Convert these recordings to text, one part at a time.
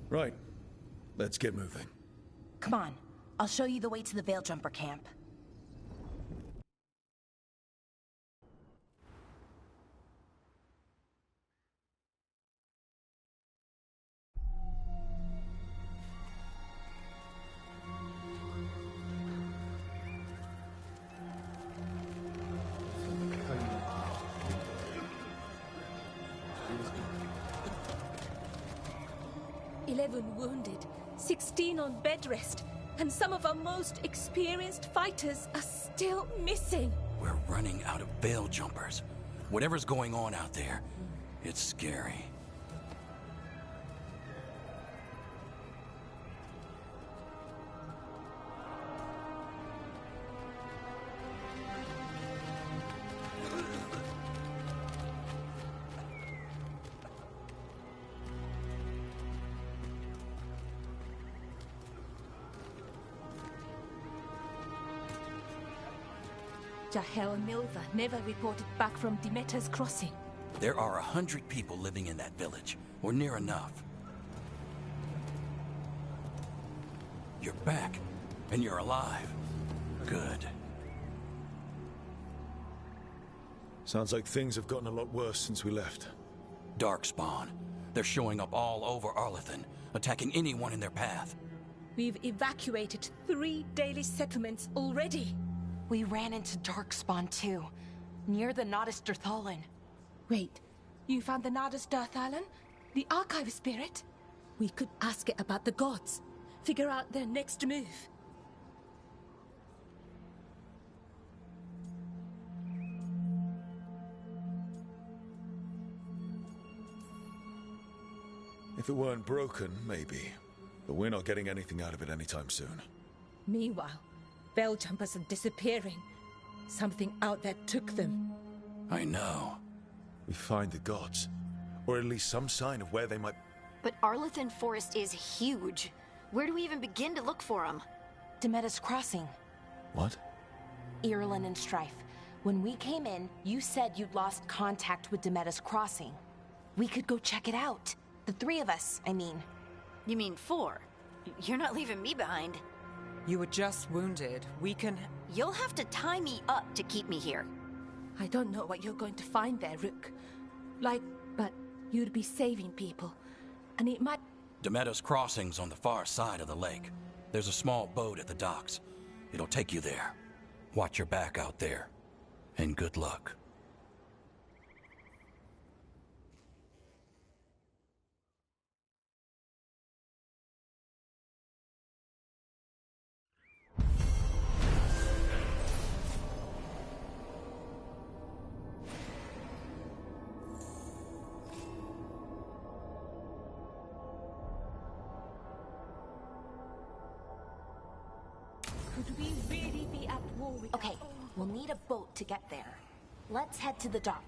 Right. Let's get moving. Come on. I'll show you the way to the Veil Jumper camp. Wounded, 16 on bed rest, and some of our most experienced fighters are still missing. We're running out of Veil Jumpers. Whatever's going on out there, it's scary. Jahel and Milva never reported back from Demeter's crossing. There are 100 people living in that village, or near enough. You're back, and you're alive. Good. Sounds like things have gotten a lot worse since we left. Darkspawn. They're showing up all over Arlathan, attacking anyone in their path. We've evacuated 3 daily settlements already. We ran into Darkspawn too, near the Nodus Dirthalan. Wait, you found the Nodus Dirthalan? The Archive Spirit? We could ask it about the gods. Figure out their next move. If it weren't broken, maybe. But we're not getting anything out of it anytime soon. Meanwhile, Veil Jumpers are disappearing. Something out there took them. I know. We find the gods. Or at least some sign of where they might... But Arlathan Forest is huge. Where do we even begin to look for them? Demeter's crossing. What? Irulan and Strife. When we came in, you said you'd lost contact with Demeter's crossing. We could go check it out. The 3 of us, I mean. You mean 4? You're not leaving me behind. You were just wounded. We can... You'll have to tie me up to keep me here. I don't know what you're going to find there, Rook. But you'd be saving people. And it might... Demeter's crossing's on the far side of the lake. There's a small boat at the docks. It'll take you there. Watch your back out there. And good luck. Could we really be at war with... Okay, we'll need a boat to get there. Let's head to the dock.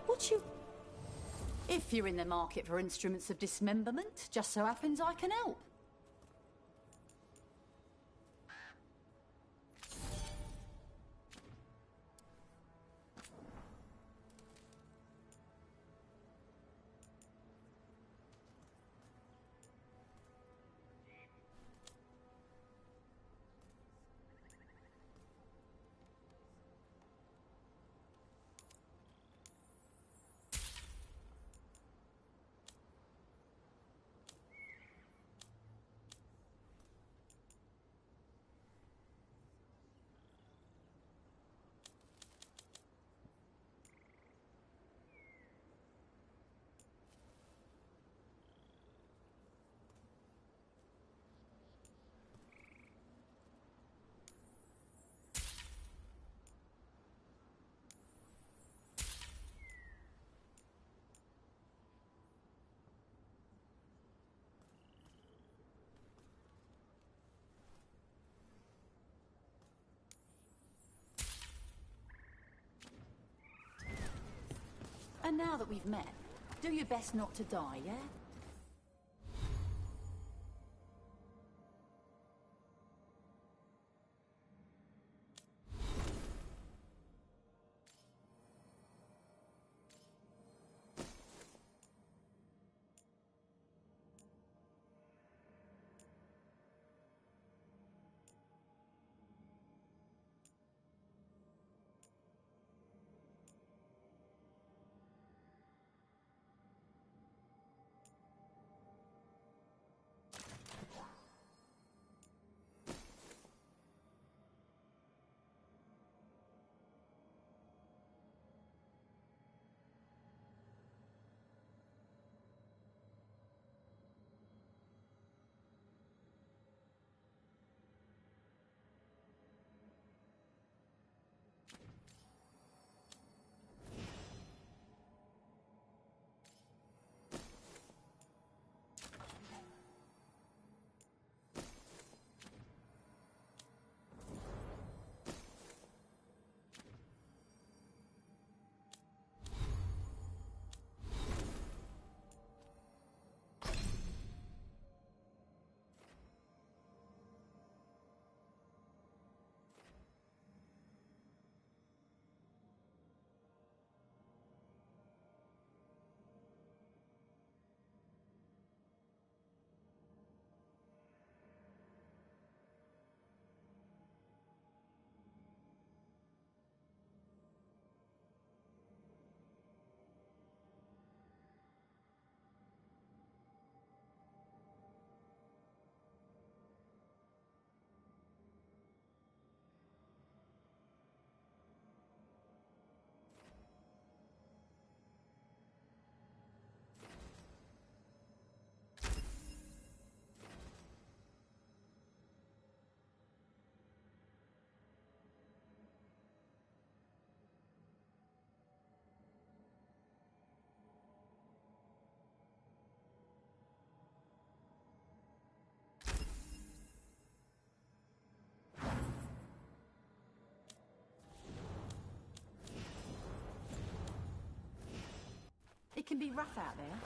What you... If you're in the market for instruments of dismemberment, just so happens I can help. And now that we've met, do your best not to die, yeah? It can be rough out there.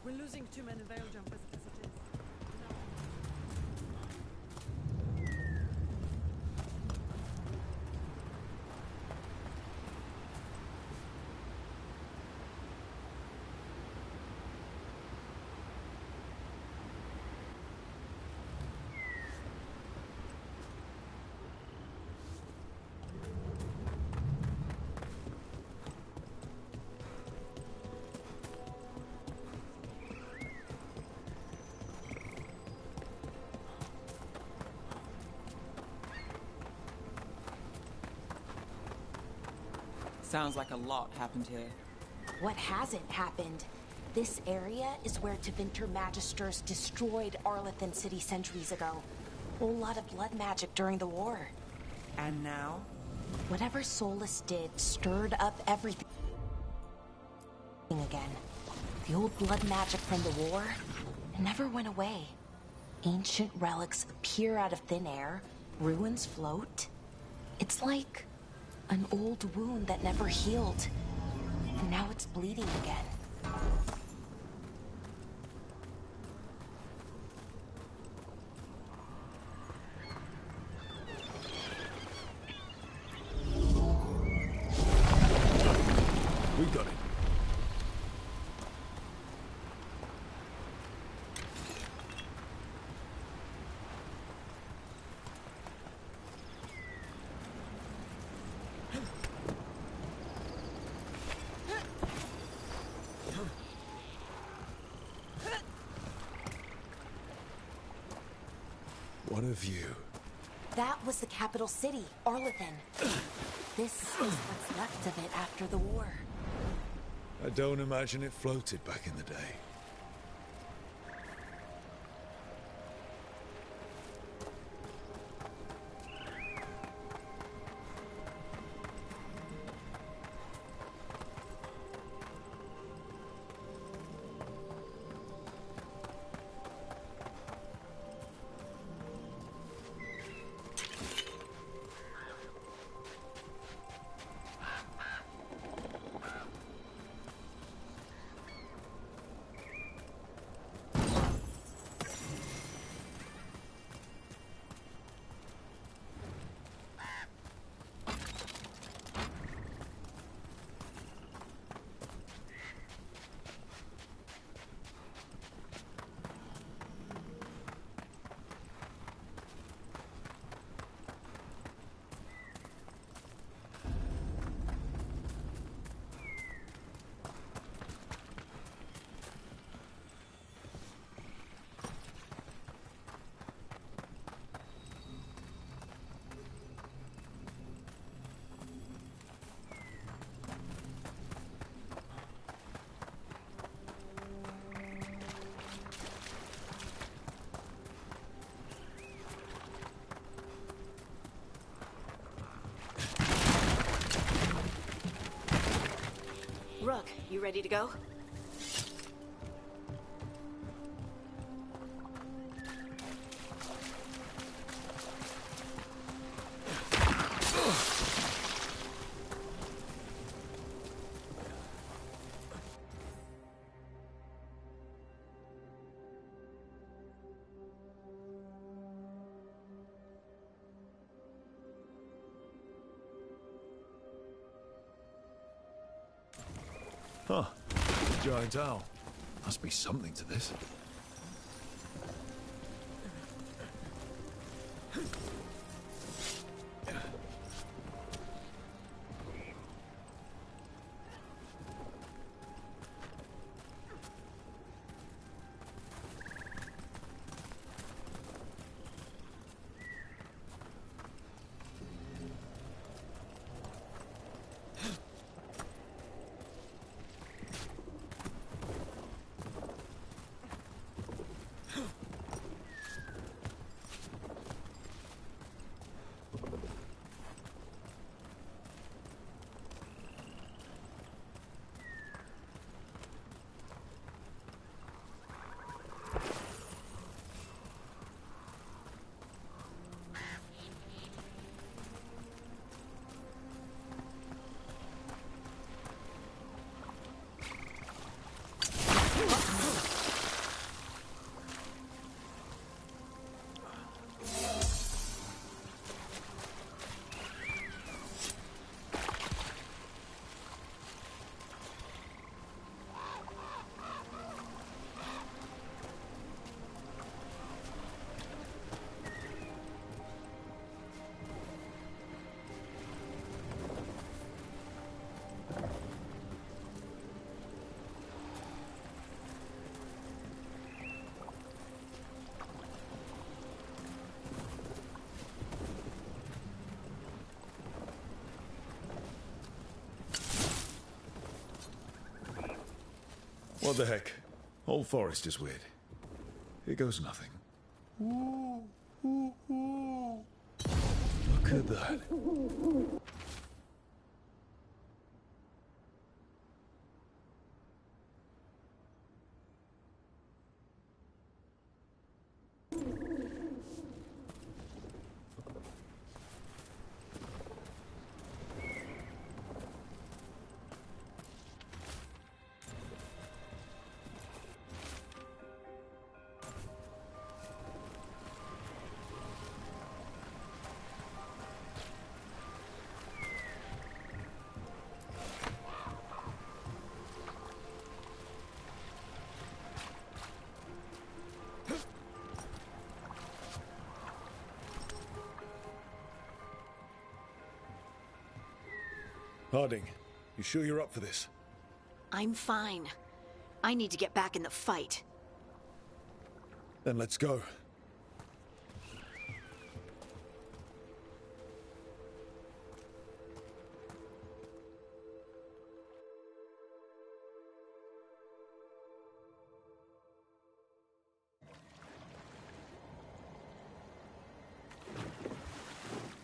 We're losing too many veil jumpers as it is. Sounds like a lot happened here. What hasn't happened? This area is where Tevinter Magisters destroyed Arlethan City centuries ago. Whole lot of blood magic during the war. And now? Whatever Solus did stirred up everything again. The old blood magic from the war, it never went away. Ancient relics appear out of thin air, ruins float. It's like an old wound that never healed, and now it's bleeding again. We got it. What a view. That was the capital city, Arlethan. This is what's left of it after the war. I don't imagine it floated back in the day. Rook, you ready to go? Huh. Giant owl. Must be something to this. What the heck? Whole forest is weird. Here goes nothing. Look at that. Harding, you sure you're up for this? I'm fine. I need to get back in the fight. Then let's go.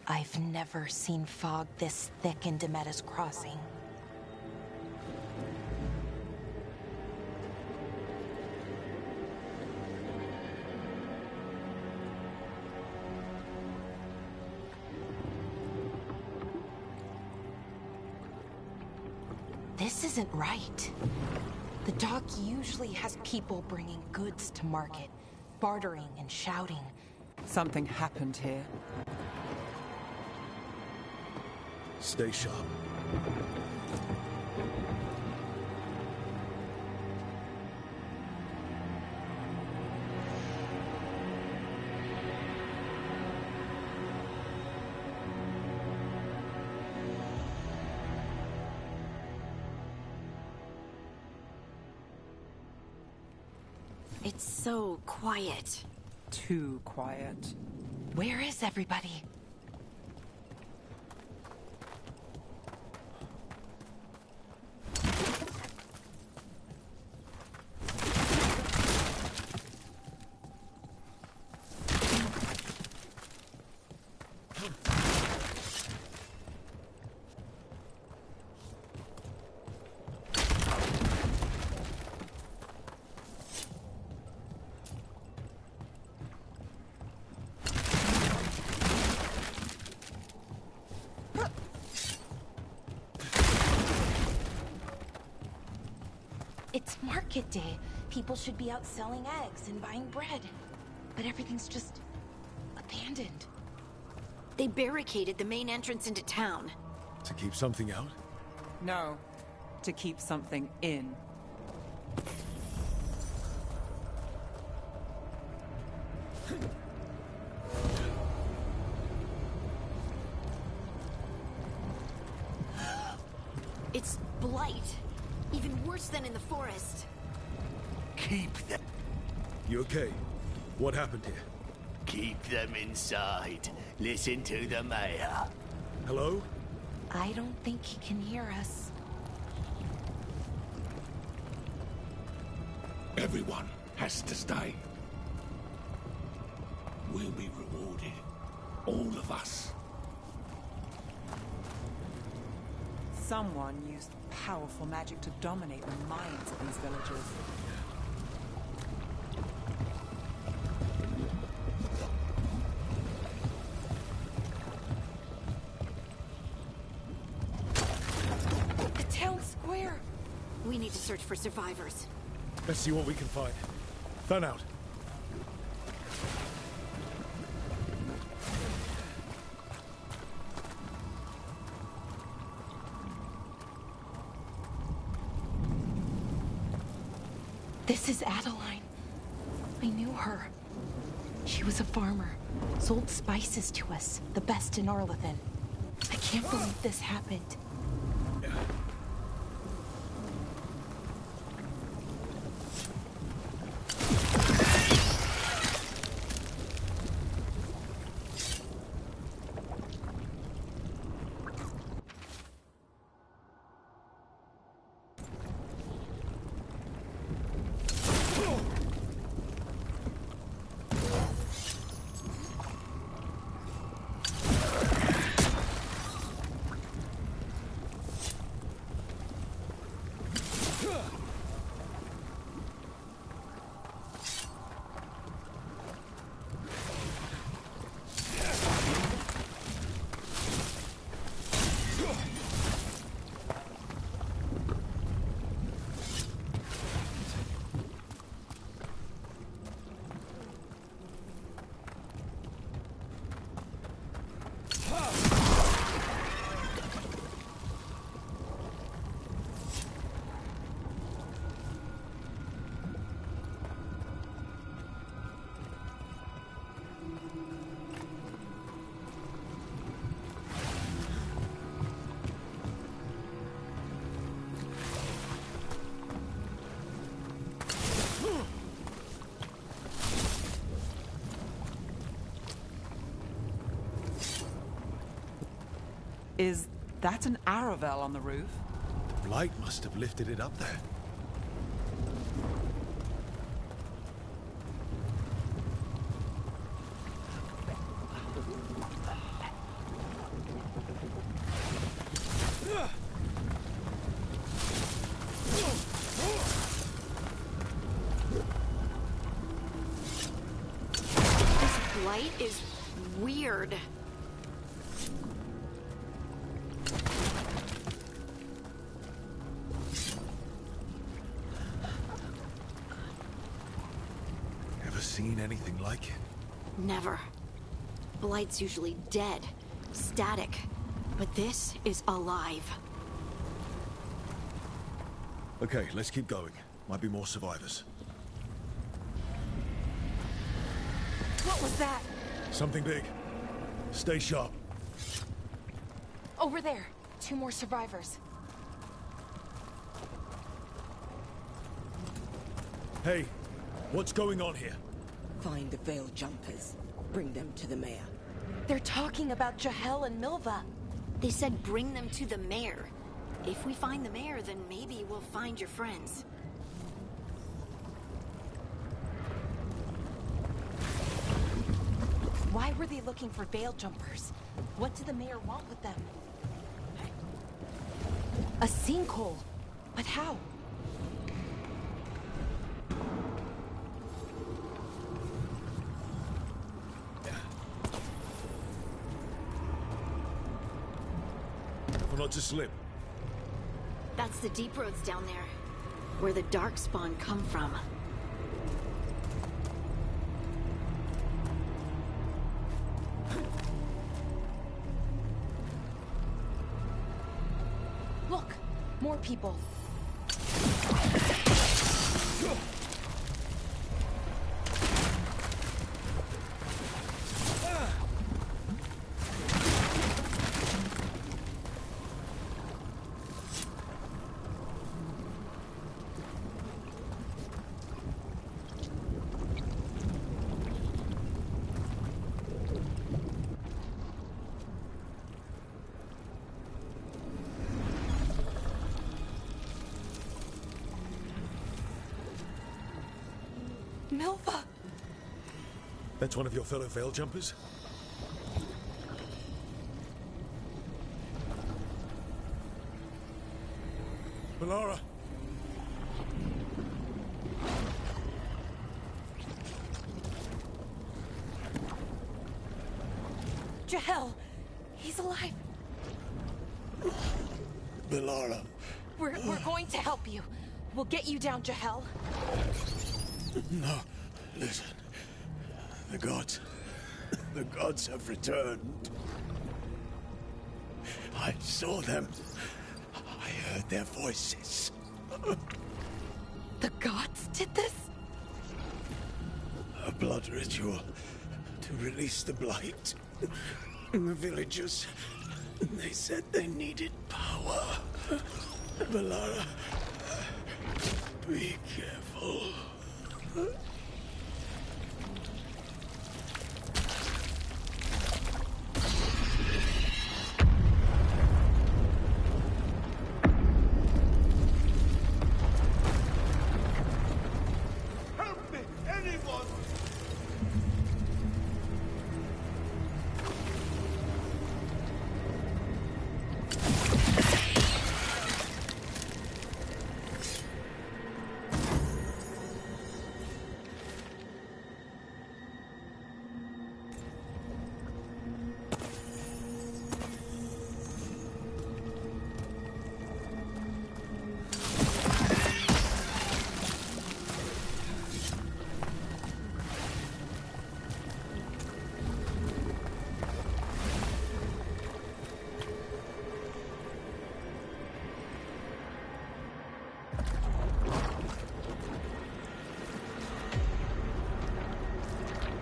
I've never seen fog this thick in Demetta's Crossing. This isn't right. The dock usually has people bringing goods to market, bartering and shouting. Something happened here. Stay sharp. It's so quiet. Too quiet. Where is everybody? It's market day. People should be out selling eggs and buying bread. But everything's just abandoned. They barricaded the main entrance into town. To keep something out? No, to keep something in. It's blight. Even worse than in the forest. Keep them. You okay? What happened here? Keep them inside. Listen to the mayor. Hello? I don't think he can hear us. Everyone has to stay. We'll be rewarded. All of us. Someone used powerful magic to dominate the minds of these villagers. The town square! We need to search for survivors. Let's see what we can find. Fan out. This is Adeline. I knew her. She was a farmer, sold spices to us, the best in Arlethan. I can't believe this happened. Is that an Aravel on the roof? Blight must have lifted it up there. This blight is weird. Seen anything like it? Never. Blight's usually dead, static, but this is alive. Okay, let's keep going. Might be more survivors. What was that? Something big. Stay sharp. Over there. 2 more survivors. Hey, what's going on here? Find the veil jumpers. Bring them to the mayor. They're talking about Jahel and Milva. They said bring them to the mayor. If we find the mayor, then maybe we'll find your friends. Why were they looking for veil jumpers? What did the mayor want with them? A sinkhole. But how? Not to slip. That's the deep roads down there, where the darkspawn come from. Look, more people. Milva! That's one of your fellow Veil Jumpers? Melara! Jahel! He's alive! Melara! We're going to help you. We'll get you down, Jahel. No, listen. The gods have returned. I saw them. I heard their voices. The gods did this? A blood ritual to release the blight. The villagers, they said they needed power. Melara, be careful. Help me, anyone!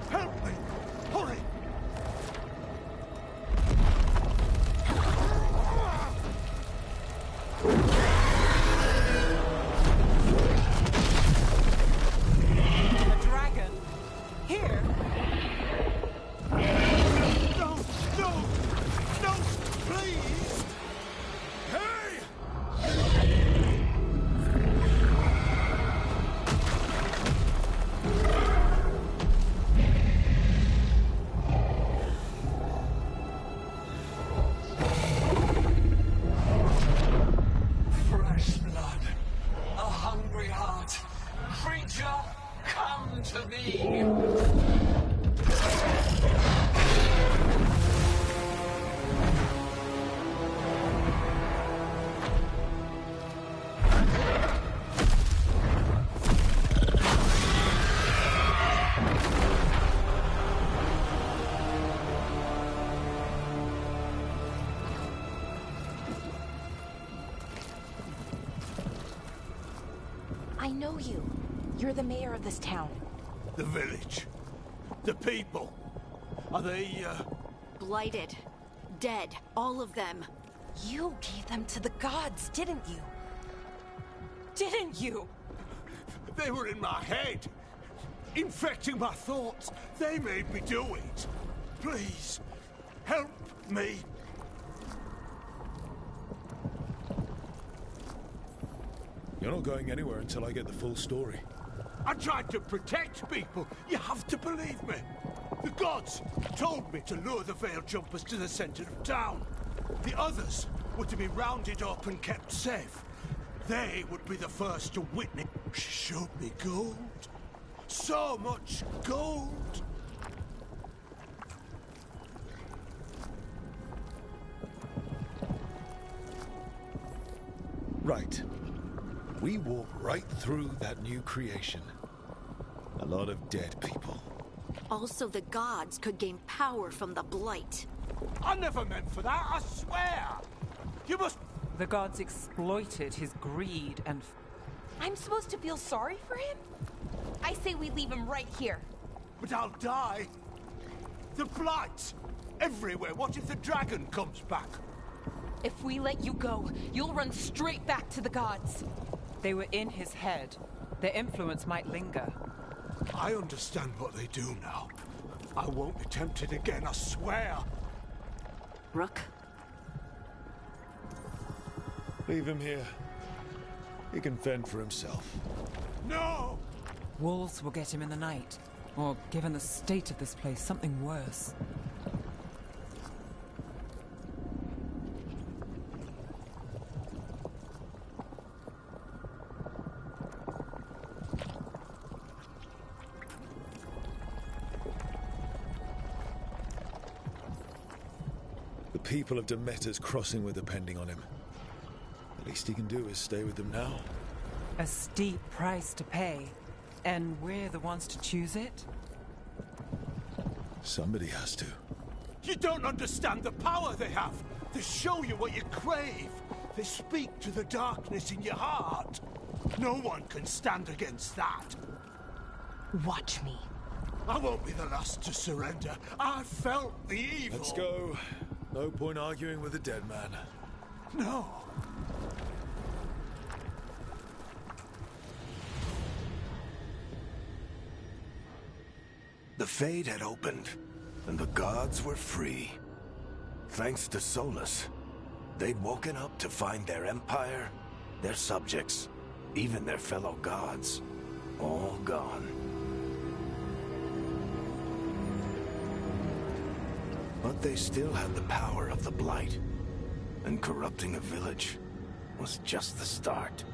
Help me! Hurry! A dragon? Here? No! No! No! Please! Hey! Fresh blood, a hungry heart. Creature, come to me. I know you. You're the mayor of this town. The village. The people. Are they, Blighted. Dead. All of them. You gave them to the gods, didn't you? Didn't you? They were in my head. Infecting my thoughts. They made me do it. Please, help me. You're not going anywhere until I get the full story. I tried to protect people. You have to believe me. The gods told me to lure the Veil Jumpers to the center of town. The others were to be rounded up and kept safe. They would be the first to witness. She showed me gold. So much gold. Right. We walk right through that new creation. A lot of dead people. Also, the gods could gain power from the blight. I never meant for that, I swear. You must... The gods exploited his greed and... I'm supposed to feel sorry for him? I say we leave him right here. But I'll die. The blight. Everywhere. What if the dragon comes back? If we let you go, you'll run straight back to the gods. They were in his head. Their influence might linger. I understand what they do now. I won't be tempted again, I swear. Rook? Leave him here. He can fend for himself. No! Wolves will get him in the night. Or, given the state of this place, something worse. The people of Demeter's Crossing were depending on him. The least he can do is stay with them now. A steep price to pay. And we're the ones to choose it? Somebody has to. You don't understand the power they have. They show you what you crave. They speak to the darkness in your heart. No one can stand against that. Watch me. I won't be the last to surrender. I felt the evil. Let's go. No point arguing with a dead man. No. The Fade had opened, and the gods were free. Thanks to Solus, they'd woken up to find their empire, their subjects, even their fellow gods, all gone. But they still had the power of the Blight, and corrupting a village was just the start.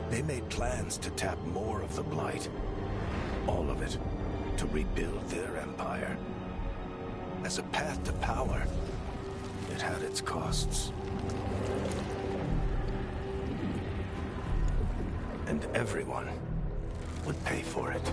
They made plans to tap more of the Blight. All of it, to rebuild their empire. As a path to power, it had its costs. And everyone would pay for it.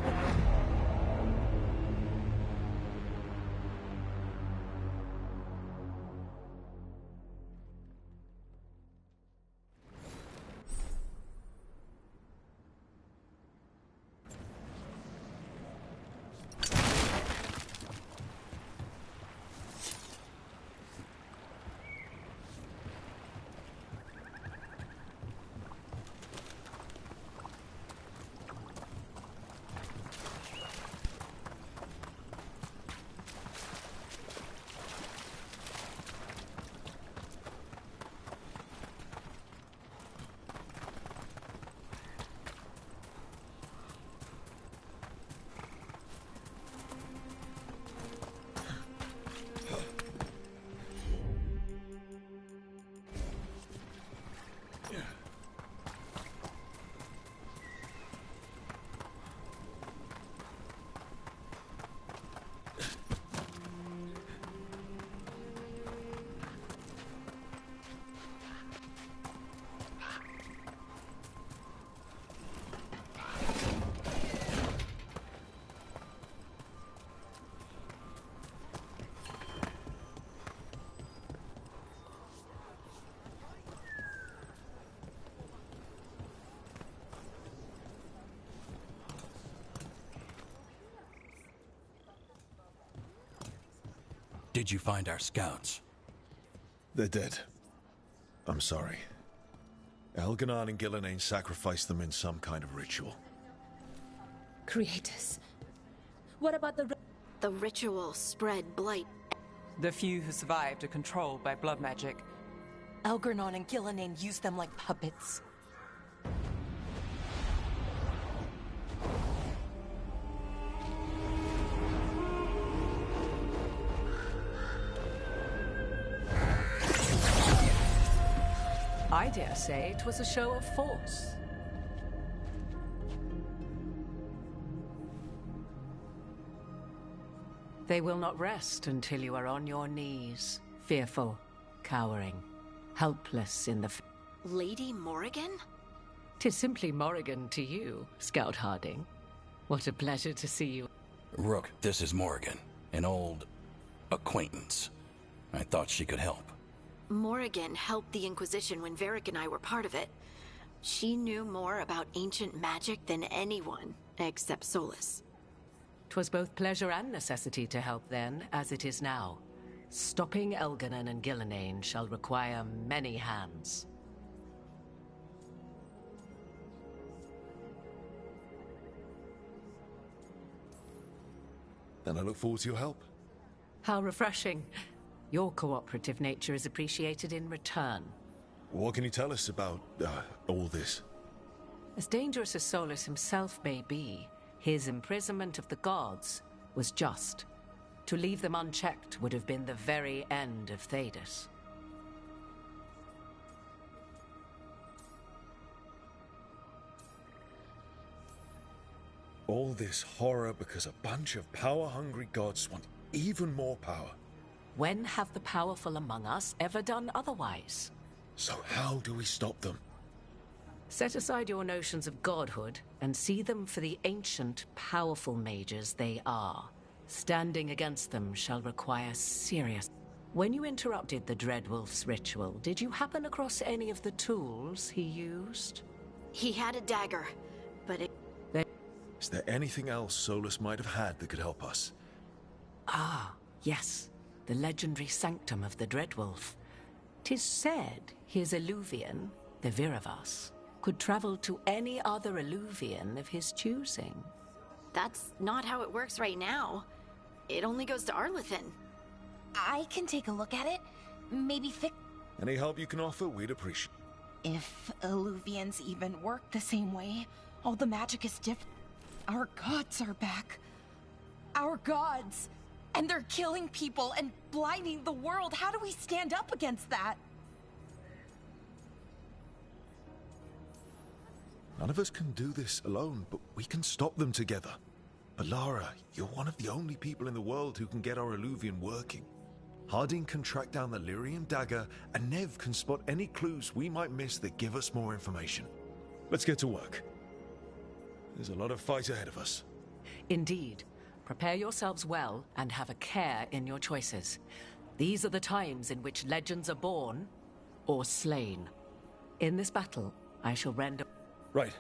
Did you find our scouts? They're dead. I'm sorry. Elganon and Gillenane sacrificed them in some kind of ritual. Creators. What about the ritual spread blight? The few who survived are controlled by blood magic. Elganon and Gillenane used them like puppets. I dare say it was a show of force. They will not rest until you are on your knees, fearful, cowering, helpless in the... Lady Morrigan? 'Tis simply Morrigan to you, Scout Harding. What a pleasure to see you. Rook, this is Morrigan, an old acquaintance. I thought she could help. Morrigan helped the Inquisition when Varric and I were part of it. She knew more about ancient magic than anyone, except Solus. 'Twas both pleasure and necessity to help then, as it is now. Stopping Elganon and Gillenane shall require many hands. And I look forward to your help. How refreshing. Your cooperative nature is appreciated in return. What can you tell us about all this? As dangerous as Solus himself may be, his imprisonment of the gods was just. To leave them unchecked would have been the very end of Thedas. All this horror because a bunch of power-hungry gods want even more power. When have the powerful among us ever done otherwise? So how do we stop them? Set aside your notions of godhood and see them for the ancient, powerful mages they are. Standing against them shall require serious... When you interrupted the Dreadwolf's ritual, did you happen across any of the tools he used? He had a dagger, but it... Is there anything else Solus might have had that could help us? Ah, yes. The legendary sanctum of the Dreadwolf. 'Tis said his Illuvian, the Viravas, could travel to any other Illuvian of his choosing. That's not how it works right now. It only goes to Arlethan. I can take a look at it. Maybe fix... Any help you can offer, we'd appreciate. If Illuvians even work the same way, all the magic is different. Our gods are back. Our gods! And they're killing people and blinding the world. How do we stand up against that? None of us can do this alone, but we can stop them together. Alara, you're one of the only people in the world who can get our Illuvian working. Harding can track down the Lyrium dagger, and Nev can spot any clues we might miss that give us more information. Let's get to work. There's a lot of fight ahead of us. Indeed. Prepare yourselves well and have a care in your choices. These are the times in which legends are born or slain. In this battle, I shall render... Right.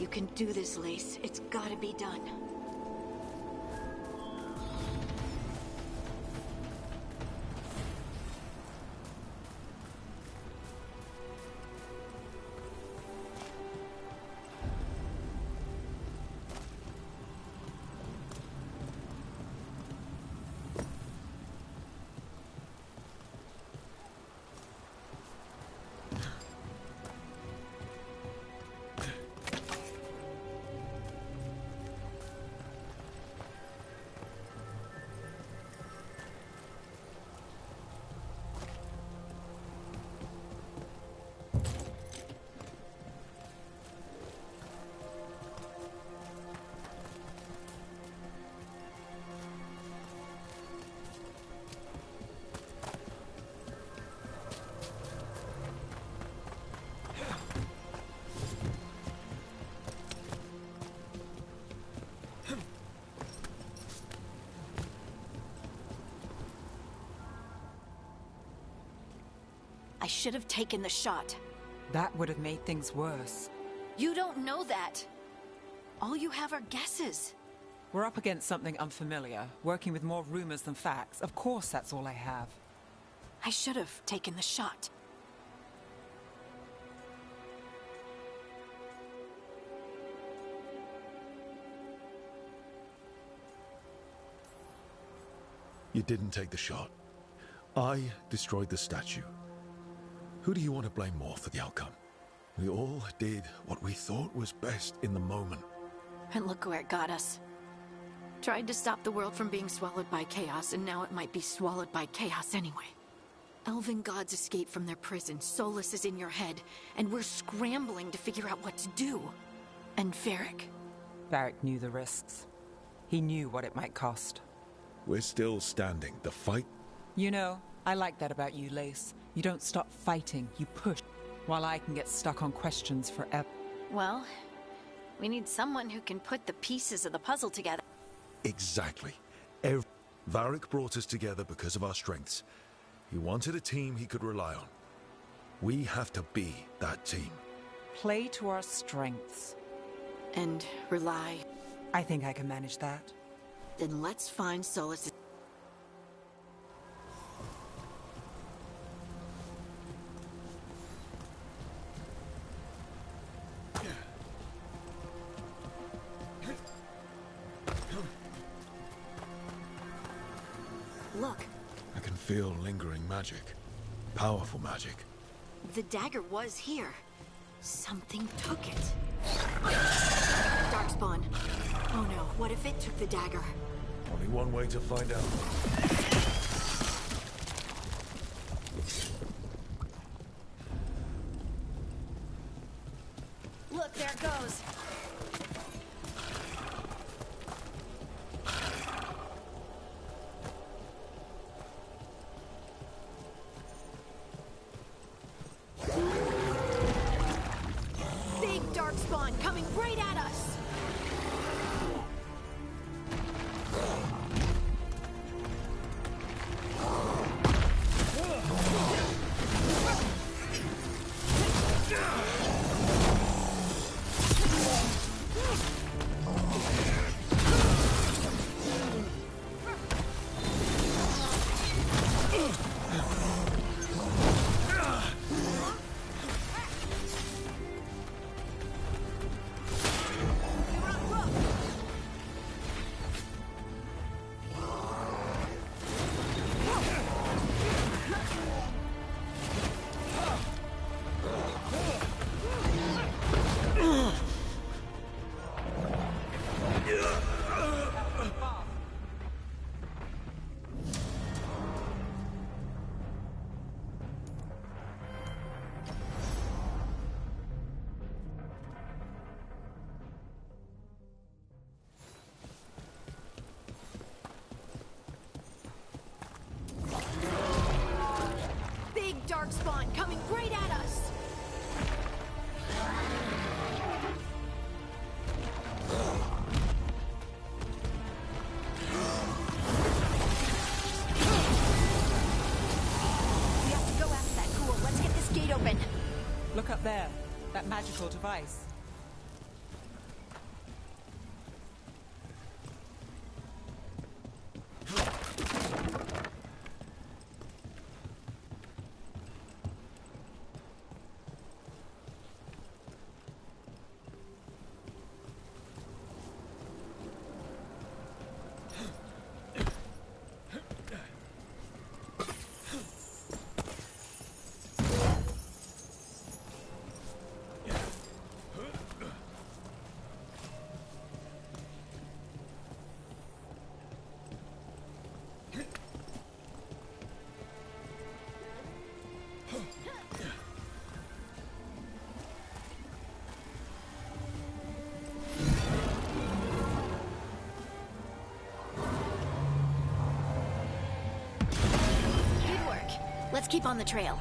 You can do this, Lace. It's gotta be done. I should have taken the shot. That would have made things worse. You don't know that. All you have are guesses. We're up against something unfamiliar, working with more rumors than facts. Of course that's all I have. I should have taken the shot. You didn't take the shot. I destroyed the statue. Who do you want to blame more for the outcome? We all did what we thought was best in the moment. And look where it got us. Tried to stop the world from being swallowed by chaos, and now it might be swallowed by chaos anyway. Elven gods escaped from their prison, Solus is in your head, and we're scrambling to figure out what to do. And Varric. Varric knew the risks. He knew what it might cost. We're still standing. The fight... You know, I like that about you, Lace. You don't stop fighting, you push. While I can get stuck on questions forever. Well, We need someone who can put the pieces of the puzzle together. Exactly. Varric brought us together because of our strengths. He wanted a team he could rely on. We have to be that team. Play to our strengths. And rely. I think I can manage that. Then let's find Solus. Look. I can feel lingering magic. Powerful magic. The dagger was here. Something took it. Darkspawn. Oh no, what if it took the dagger? Only one way to find out. Look, there it goes. Big Darkspawn coming right at us. Darkspawn coming right at us! We have to go after that ghoul. Let's get this gate open. Look up there. That magical device. Let's keep on the trail.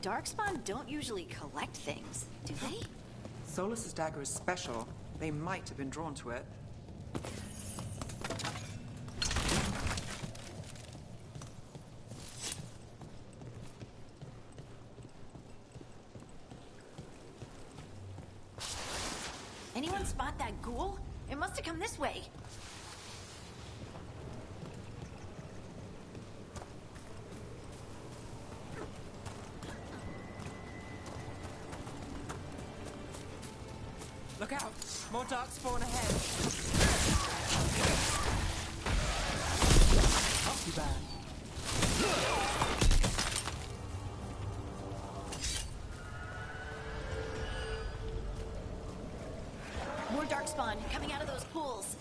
Darkspawn don't usually collect things, do they? Solus's dagger is special. They might have been drawn to it. Anyone spot that ghoul? It must have come this way. Look out! More Darkspawn ahead. Not too bad. More Darkspawn coming out of those pools.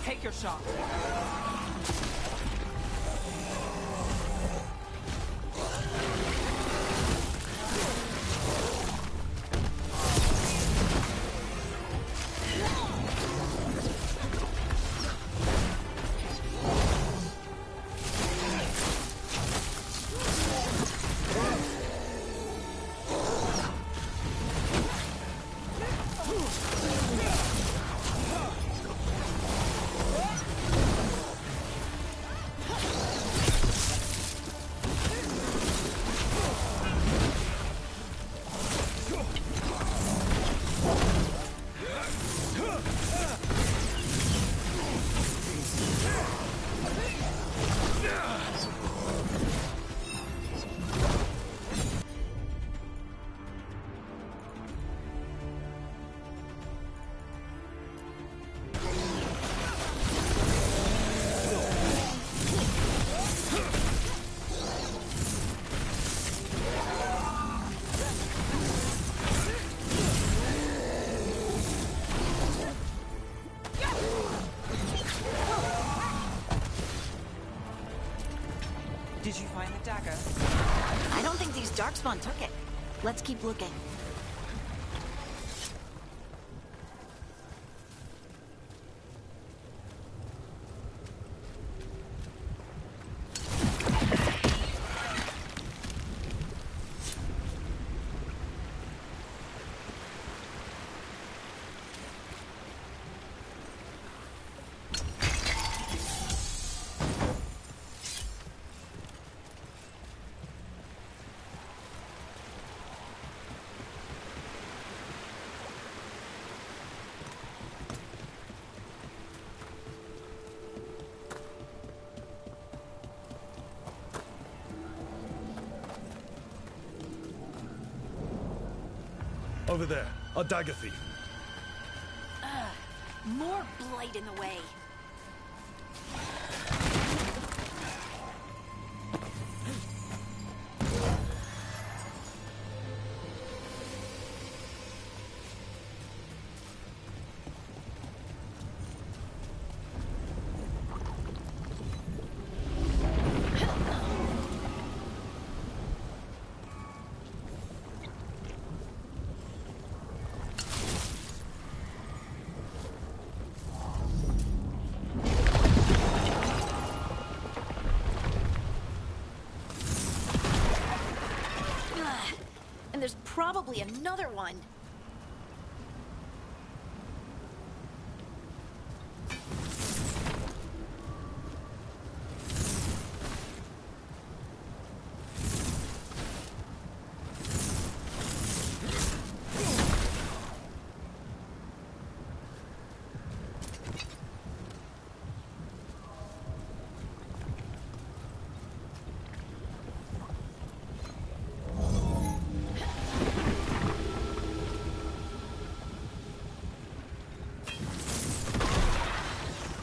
Take your shot. Did you find the dagger? I don't think these Darkspawn took it. Let's keep looking. Over there, a dagger thief. More blight in the way. There's probably another one.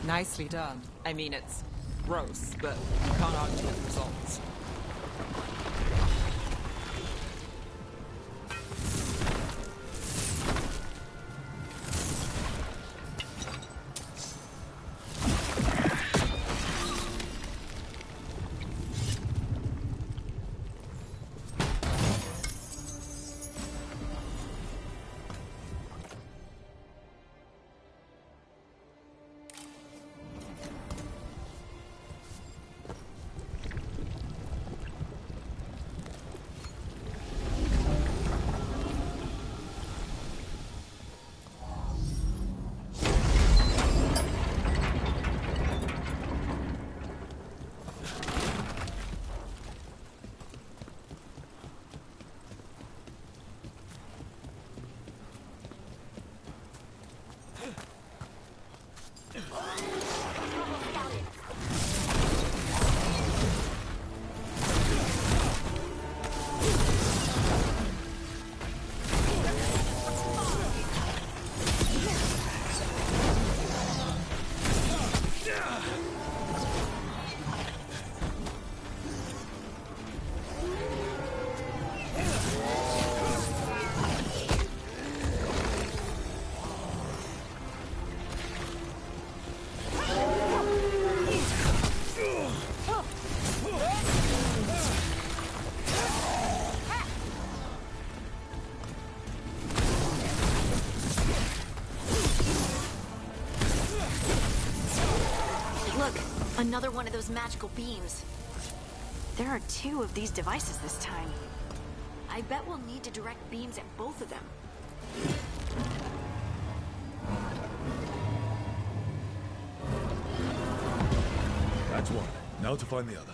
Nicely done. I mean, it's gross, but you can't argue with the results. Another one of those magical beams. There are 2 of these devices this time. I bet we'll need to direct beams at both of them. That's one. Now to find the other.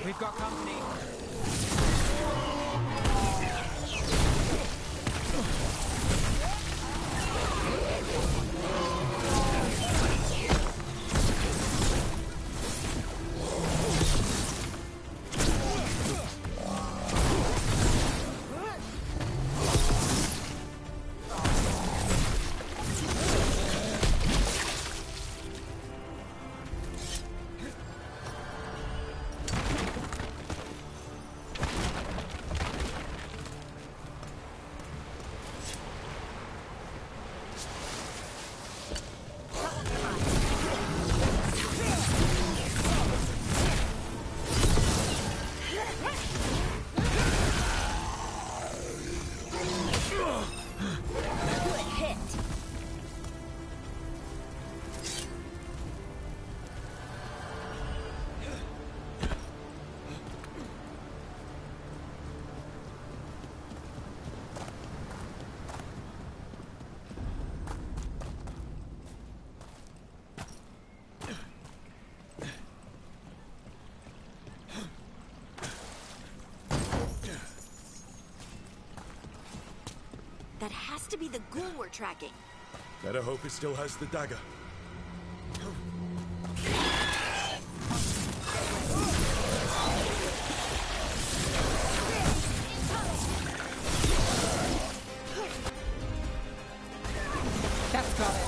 We've got company. That has to be the ghoul we're tracking. Better hope it still has the dagger. That's got it.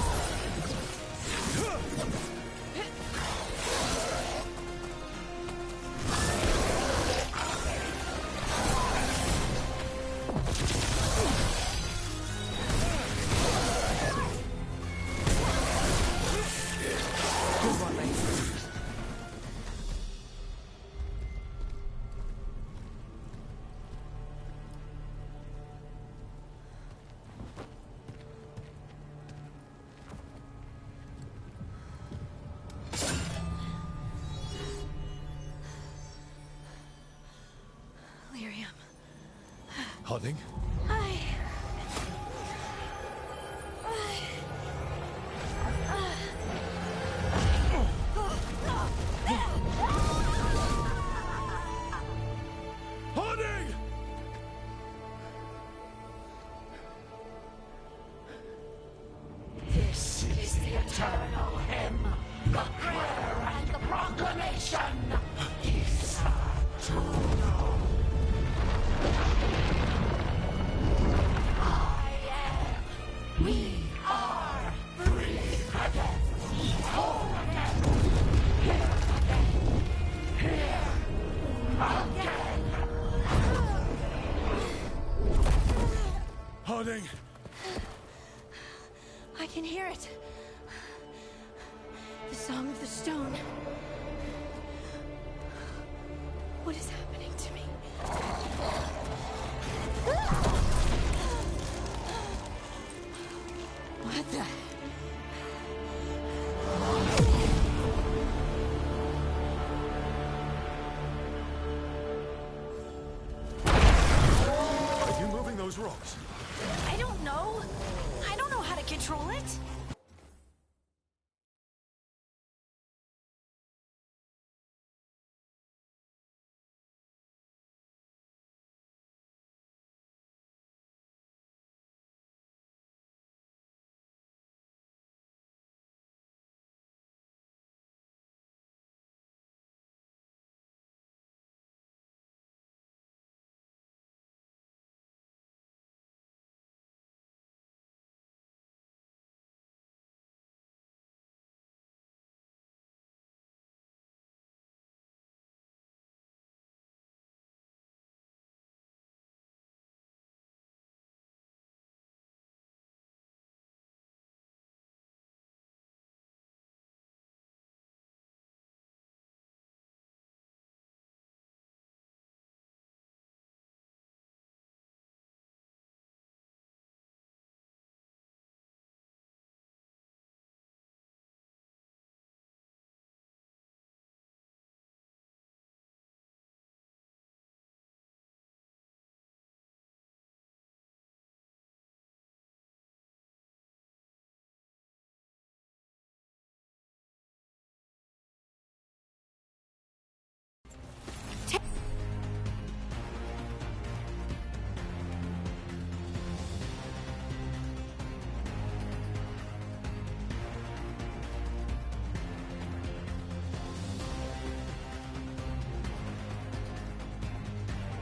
Harding? Harding! This is the eternal hymn, the prayer and the proclamation. We are free again, whole again, here again. Harding! I can hear it. The Song of the Stone. What is happening to me? rocks? I don't know. I don't know how to control it.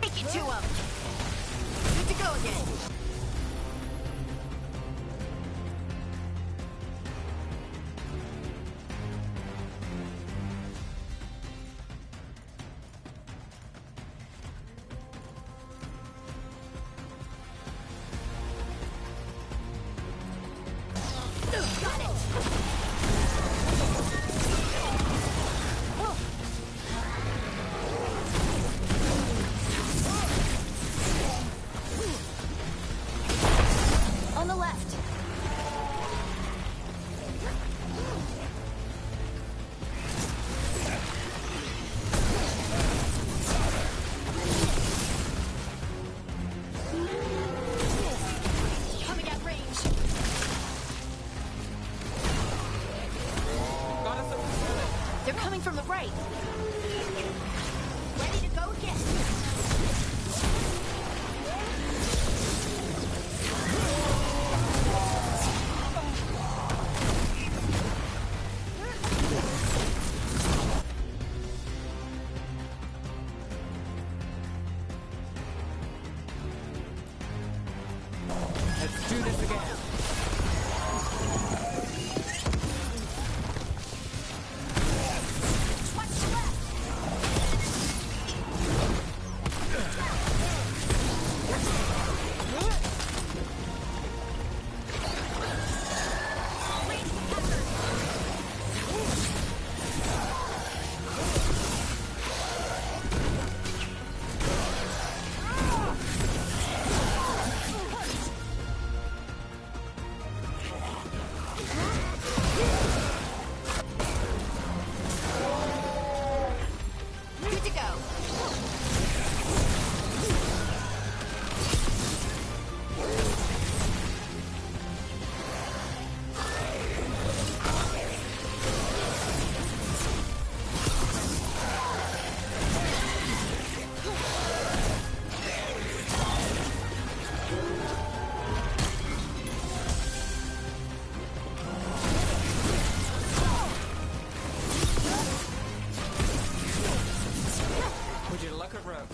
Take it to him. Good to go again. Got it. On the left. Coming at range. They're coming from the right. Ready to go again. Let's do this again. Watch the left. Good to go. Would you look at rope?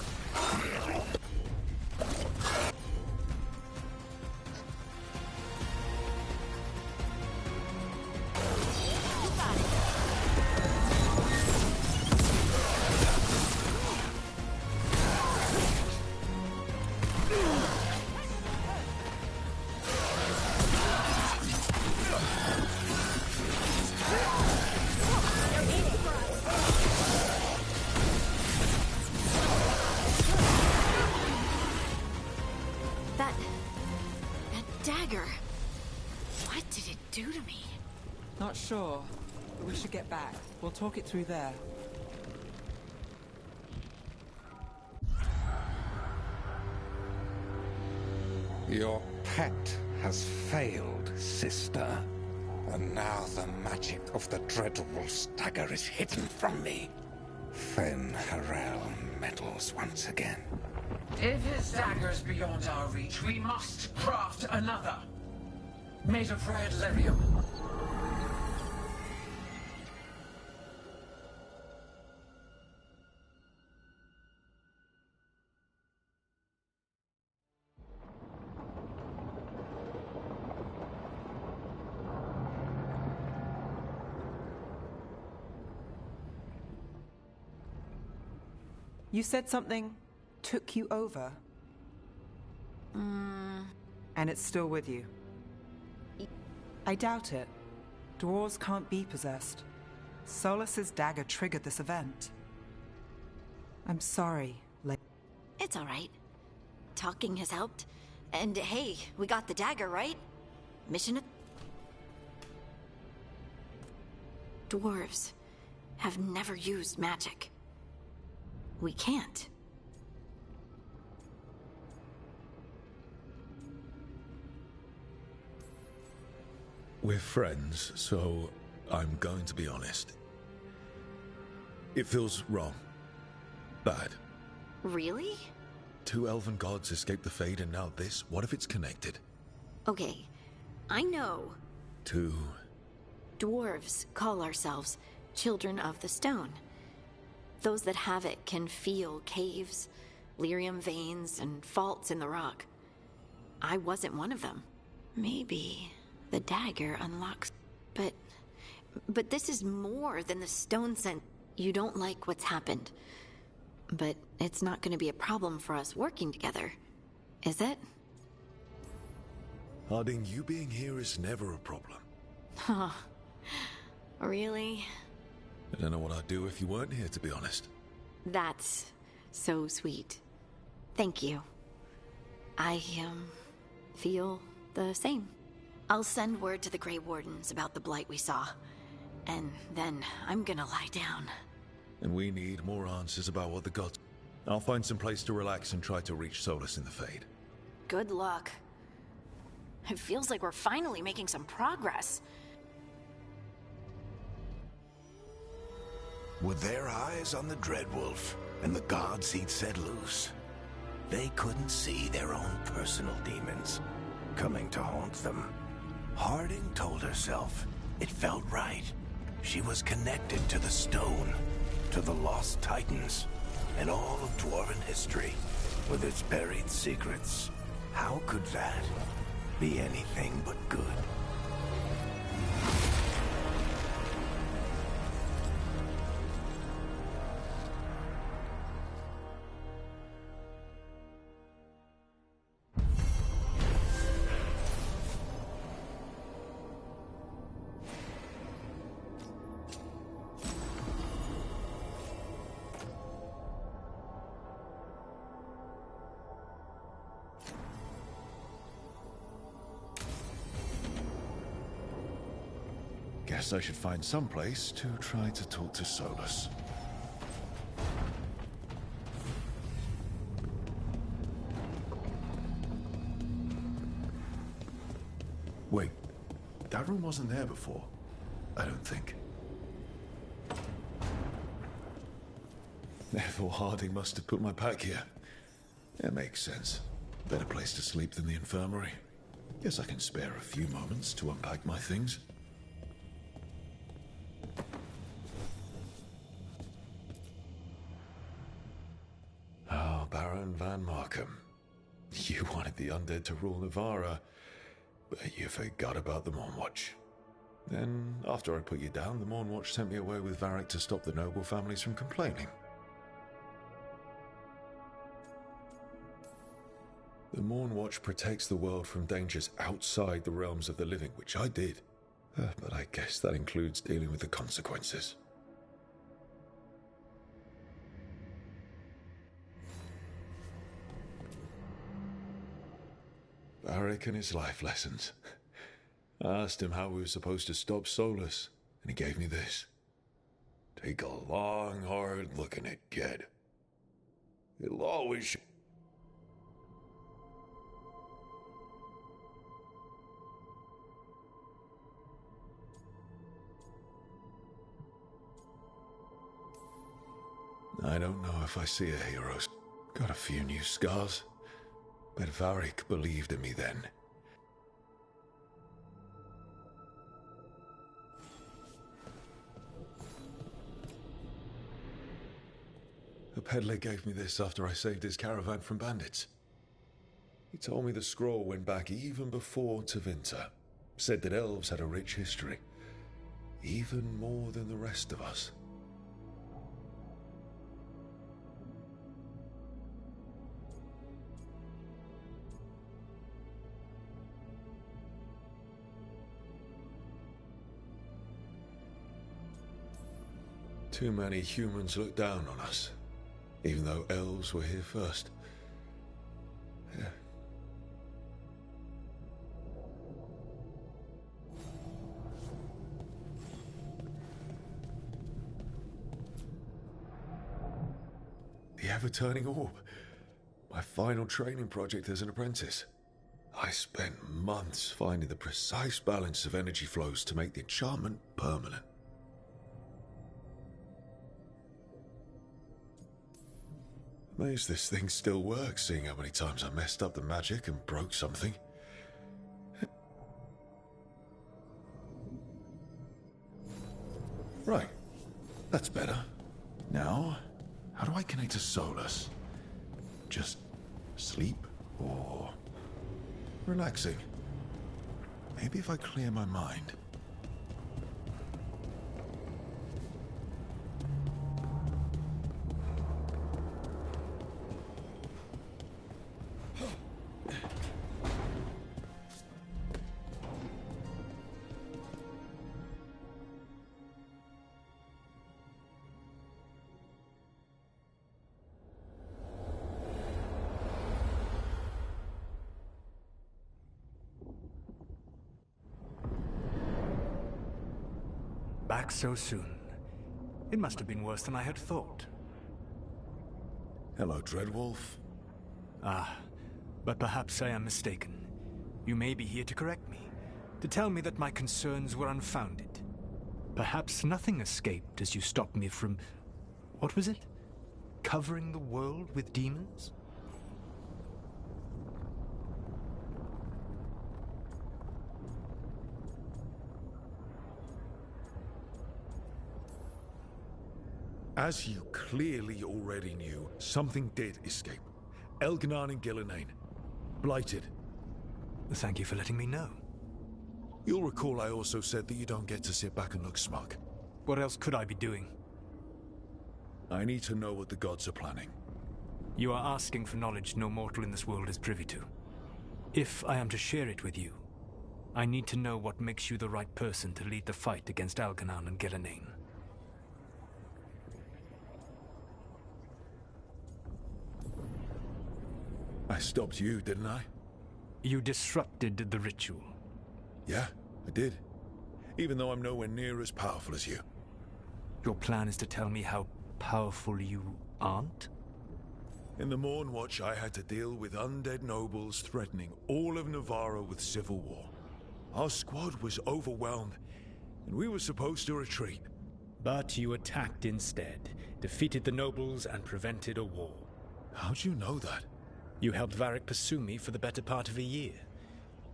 That dagger. What did it do to me? Not sure, but we should get back. We'll talk it through there. Your pet has failed, sister. And now the magic of the Dreadwolf's dagger is hidden from me. Fen Harel meddles once again. If his dagger's beyond our reach, we must craft another. Made of red lyrium. You said something took you over? And it's still with you? I doubt it. Dwarves can't be possessed. Solus's dagger triggered this event. I'm sorry, It's all right. Talking has helped. And hey, we got the dagger, right? Mission... Dwarves have never used magic. We can't. We're friends, so I'm going to be honest. It feels wrong. Bad. Really? 2 elven gods escaped the Fade and now this? What if it's connected? Okay, I know. 2... Dwarves call ourselves Children of the Stone. Those that have it can feel caves, lyrium veins, and faults in the rock. I wasn't one of them. Maybe the dagger unlocks... But this is more than the stone scent. You don't like what's happened. But it's not going to be a problem for us working together, is it? Harding, you being here is never a problem. Huh. Really? I don't know what I'd do if you weren't here, to be honest. That's so sweet. Thank you. I, feel the same. I'll send word to the Grey Wardens about the blight we saw. And then I'm gonna lie down. And we need more answers about what the gods... I'll find some place to relax and try to reach Solus in the Fade. Good luck. It feels like we're finally making some progress. With their eyes on the Dreadwolf and the gods he'd set loose, they couldn't see their own personal demons coming to haunt them. Harding told herself it felt right. She was connected to the stone, to the lost titans, and all of Dwarven history, with its buried secrets. How could that be anything but good? Guess I should find some place to try to talk to Solus. Wait, that room wasn't there before. I don't think. Therefore, Harding must have put my pack here. It makes sense. Better place to sleep than the infirmary. Guess I can spare a few moments to unpack my things. Oh, Baron Van Markham. You wanted the undead to rule Navarra, but you forgot about the Mournwatch. Then, after I put you down, the Mournwatch sent me away with Varric to stop the noble families from complaining. The Mournwatch protects the world from dangers outside the realms of the living, which I did. But I guess that includes dealing with the consequences. Varric and his life lessons. I asked him how we were supposed to stop Solus, and he gave me this. Take a long, hard look in it, kid. It'll always... I don't know if I see a hero. Got a few new scars. Bet Varric believed in me then. A peddler gave me this after I saved his caravan from bandits. He told me the scroll went back even before Tevinter. Said that elves had a rich history. Even more than the rest of us. Too many humans look down on us, even though elves were here first. Yeah. The ever-turning orb. My final training project as an apprentice. I spent months finding the precise balance of energy flows to make the enchantment permanent. Amazed this thing still works, seeing how many times I messed up the magic and broke something. Right. That's better. Now, how do I connect to Solus? Just sleep or relaxing? Maybe if I clear my mind. Back so soon. It must have been worse than I had thought. Hello, Dreadwolf. Ah, but perhaps I am mistaken. You may be here to correct me, to tell me that my concerns were unfounded. Perhaps nothing escaped as you stopped me from... what was it? Covering the world with demons? As you clearly already knew, something did escape. Elganon and Gillenane. Blighted. Thank you for letting me know. You'll recall I also said that you don't get to sit back and look smug. What else could I be doing? I need to know what the gods are planning. You are asking for knowledge no mortal in this world is privy to. If I am to share it with you, I need to know what makes you the right person to lead the fight against Elganon and Gillenane. I stopped you, didn't I? You disrupted the ritual. Yeah, I did. Even though I'm nowhere near as powerful as you. Your plan is to tell me how powerful you aren't? In the Mornwatch, I had to deal with undead nobles threatening all of Navarra with civil war. Our squad was overwhelmed, and we were supposed to retreat. But you attacked instead, defeated the nobles, and prevented a war. How'd you know that? You helped Varric pursue me for the better part of a year.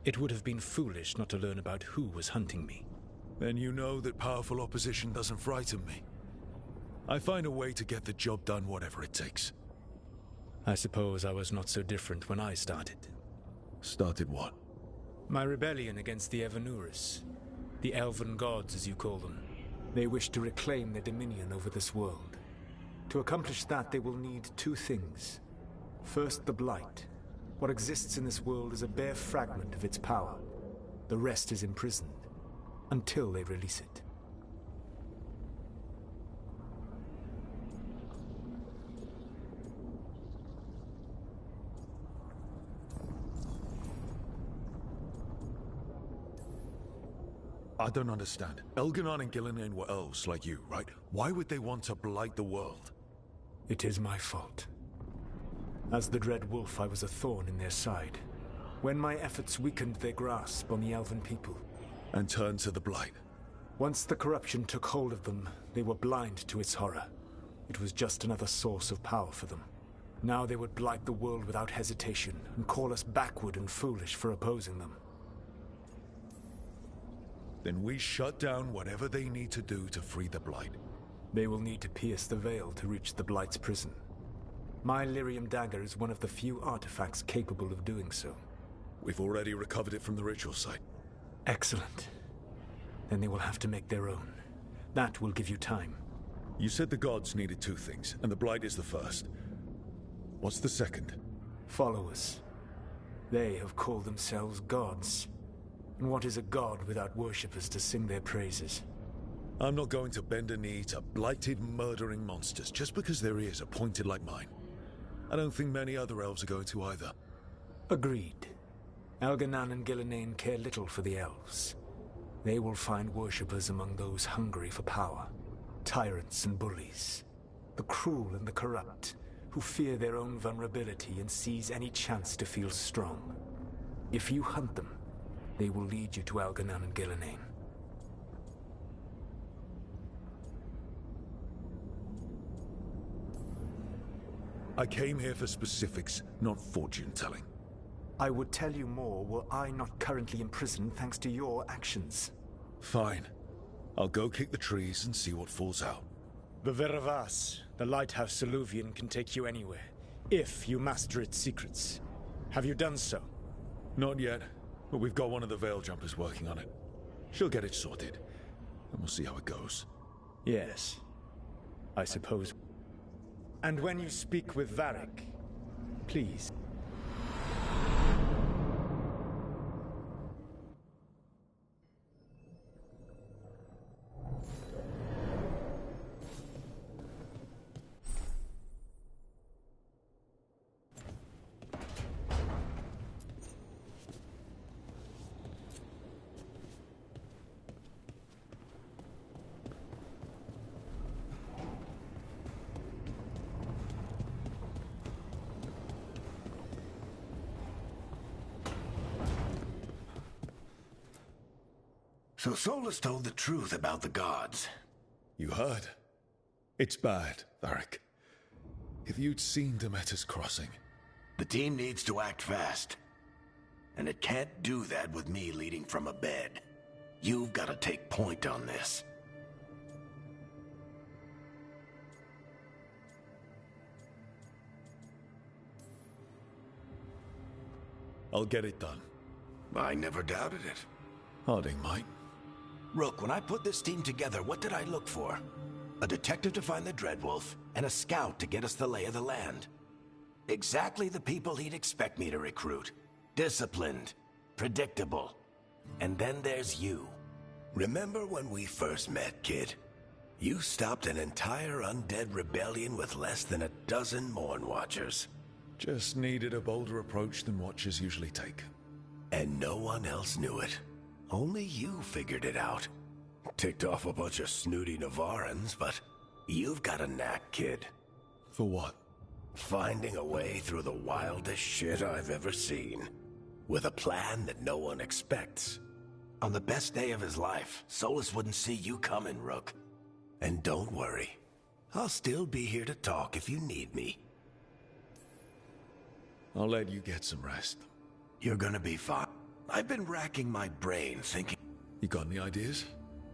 It would have been foolish not to learn about who was hunting me. Then you know that powerful opposition doesn't frighten me. I find a way to get the job done, whatever it takes. I suppose I was not so different when I started. Started what? My rebellion against the Evanuris. The elven gods, as you call them. They wish to reclaim their dominion over this world. To accomplish that, they will need two things. First, the Blight. What exists in this world is a bare fragment of its power. The rest is imprisoned, until they release it. I don't understand. Elganon and Gillenane were elves like you, right? Why would they want to blight the world? It is my fault. As the Dread Wolf, I was a thorn in their side. When my efforts weakened their grasp on the elven people. And turned to the Blight. Once the corruption took hold of them, they were blind to its horror. it was just another source of power for them. Now they would blight the world without hesitation and call us backward and foolish for opposing them. Then we shut down whatever they need to do to free the Blight. They will need to pierce the veil to reach the Blight's prison. My lyrium dagger is one of the few artifacts capable of doing so. We've already recovered it from the ritual site. Excellent. Then they will have to make their own. That will give you time. You said the gods needed two things, and the Blight is the first. What's the second? Followers. They have called themselves gods. And what is a god without worshippers to sing their praises? I'm not going to bend a knee to blighted, murdering monsters just because their ears are pointed like mine. I don't think many other elves are going to either. Agreed. Elganan and Gillenane care little for the elves. They will find worshippers among those hungry for power. Tyrants and bullies. The cruel and the corrupt, who fear their own vulnerability and seize any chance to feel strong. If you hunt them, they will lead you to Elganan and Gillenane. I came here for specifics, not fortune-telling. I would tell you more were I not currently imprisoned thanks to your actions. Fine. I'll go kick the trees and see what falls out. The Veravas, the lighthouse Soluvian, can take you anywhere, if you master its secrets. Have you done so? Not yet, but we've got one of the Veil Jumpers working on it. She'll get it sorted, and we'll see how it goes. Yes, I suppose. And when you speak with Varric, please. So Solus told the truth about the gods. You heard? It's bad, Varric. If you'd seen Demeter's crossing... The team needs to act fast. And it can't do that with me leading from a bed. You've got to take point on this. I'll get it done. I never doubted it. Harding might. Rook, when I put this team together, what did I look for? A detective to find the Dreadwolf, and a scout to get us the lay of the land. Exactly the people he'd expect me to recruit. Disciplined, predictable. And then there's you. Remember when we first met, kid? You stopped an entire undead rebellion with less than a dozen Morn Watchers. Just needed a bolder approach than Watchers usually take. And no one else knew it. Only you figured it out. Ticked off a bunch of snooty Navarans, but you've got a knack, kid. For what? Finding a way through the wildest shit I've ever seen. With a plan that no one expects. On the best day of his life, Solus wouldn't see you coming, Rook. And don't worry. I'll still be here to talk if you need me. I'll let you get some rest. You're gonna be fine. I've been racking my brain thinking... You got any ideas?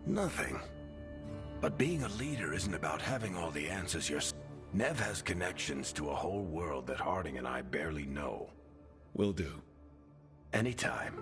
Nothing. But being a leader isn't about having all the answers yourself. Nev has connections to a whole world that Harding and I barely know. Will do. Anytime.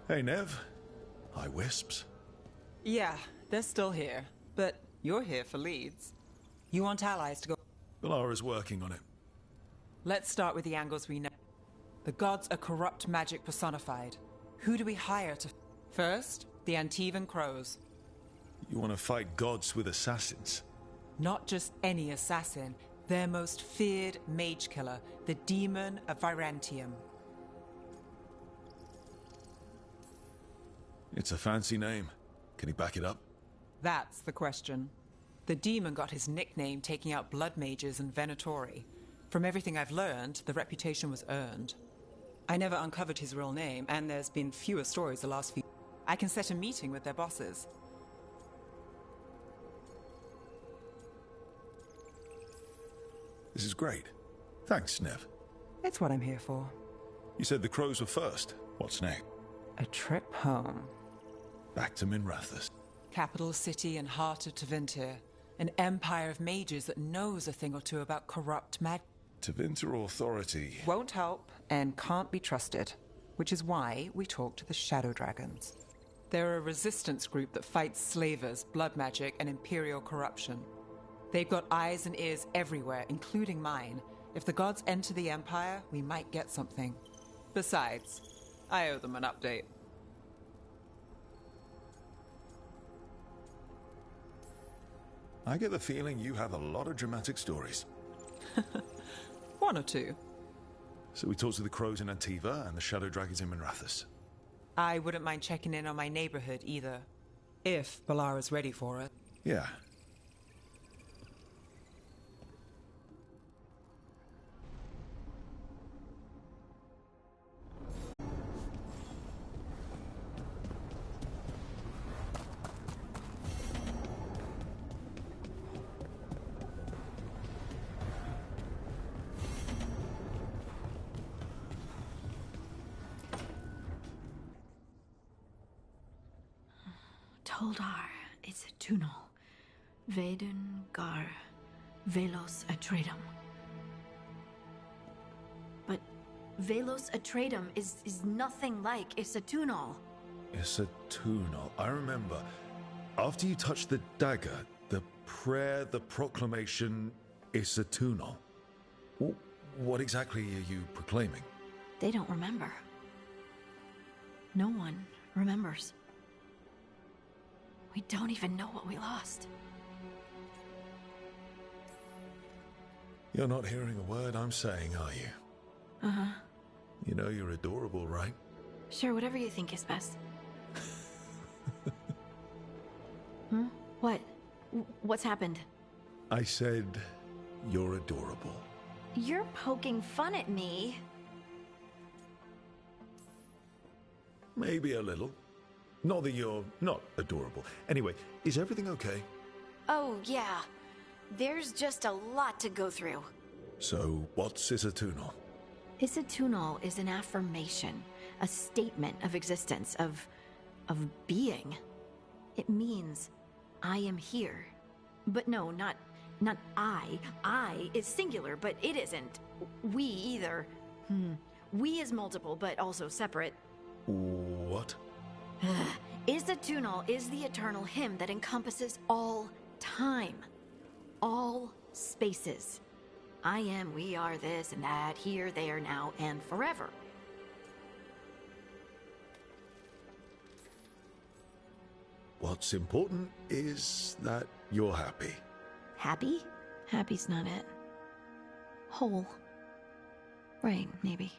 Hey, Nev. Hi, Wisps. Yeah, they're still here. But you're here for leads. You want allies to go... Valara's working on it. Let's start with the angles we know. The gods are corrupt magic personified. Who do we hire to... First, the Antivan Crows. You want to fight gods with assassins? Not just any assassin. Their most feared mage killer, the Demon of Virantium. It's a fancy name. Can he back it up? That's the question. The demon got his nickname taking out blood mages and Venatori. From everything I've learned, the reputation was earned. I never uncovered his real name, and there's been fewer stories the last few... I can set a meeting with their bosses. This is great. Thanks, Nev. It's what I'm here for. You said the crows were first. What's next? A trip home. Back to Minrathous. Capital city and heart of Tevinter. An empire of mages that knows a thing or two about corrupt mag... Tevinter authority... Won't help and can't be trusted. Which is why we talk to the Shadow Dragons. They're a resistance group that fights slavers, blood magic, and imperial corruption. They've got eyes and ears everywhere, including mine. If the gods enter the Empire, we might get something. Besides, I owe them an update. I get the feeling you have a lot of dramatic stories. One or two. So we talked to the crows in Antiva and the Shadow Dragons in Minrathous. I wouldn't mind checking in on my neighborhood either. If Balara's ready for it. Yeah. Toldar, it's a tunnel. Veilguard, Velos Atreitum. But Velos Atreitum is nothing like Isatunal. Isatunal. I remember. After you touched the dagger, the prayer, the proclamation, Isatunal. What exactly are you proclaiming? They don't remember. No one remembers. We don't even know what we lost. You're not hearing a word I'm saying, are you? Uh-huh. You know you're adorable, right? Sure, whatever you think is best. What? What's happened? I said you're adorable. You're poking fun at me. Maybe a little. Not that you're not adorable. Anyway, is everything okay? Oh, yeah. There's just a lot to go through. So, what's Isatunal? Isatunal is an affirmation, a statement of existence, of being. It means, I am here. But no, not I. I is singular, but it isn't. We either. We is multiple, but also separate. What? Isatunal is the eternal hymn that encompasses all time. All spaces. I am, we are, this and that, here, there, now, and forever. What's important is that you're happy. Happy? Happy's not it. Whole. Right, maybe.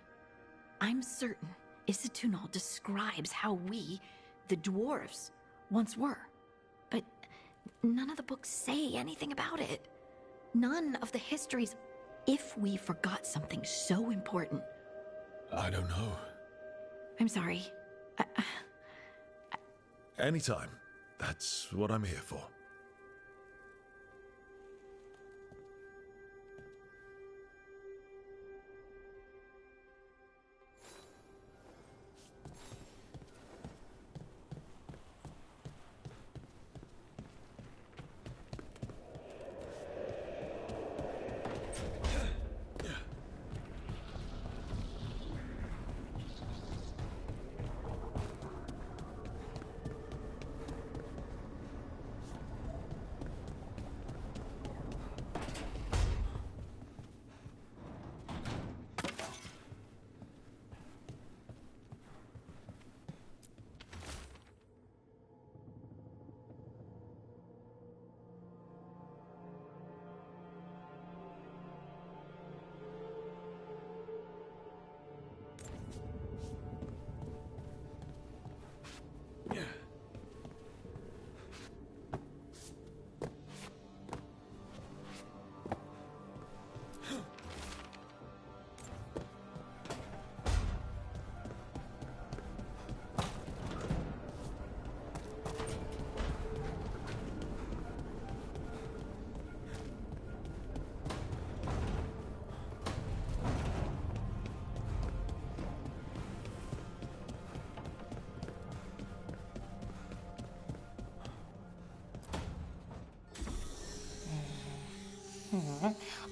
I'm certain Isatunal describes how we, the dwarves, once were. But none of the books say anything about it. None of the histories, if we forgot something so important. I don't know. I'm sorry. Anytime. That's what I'm here for.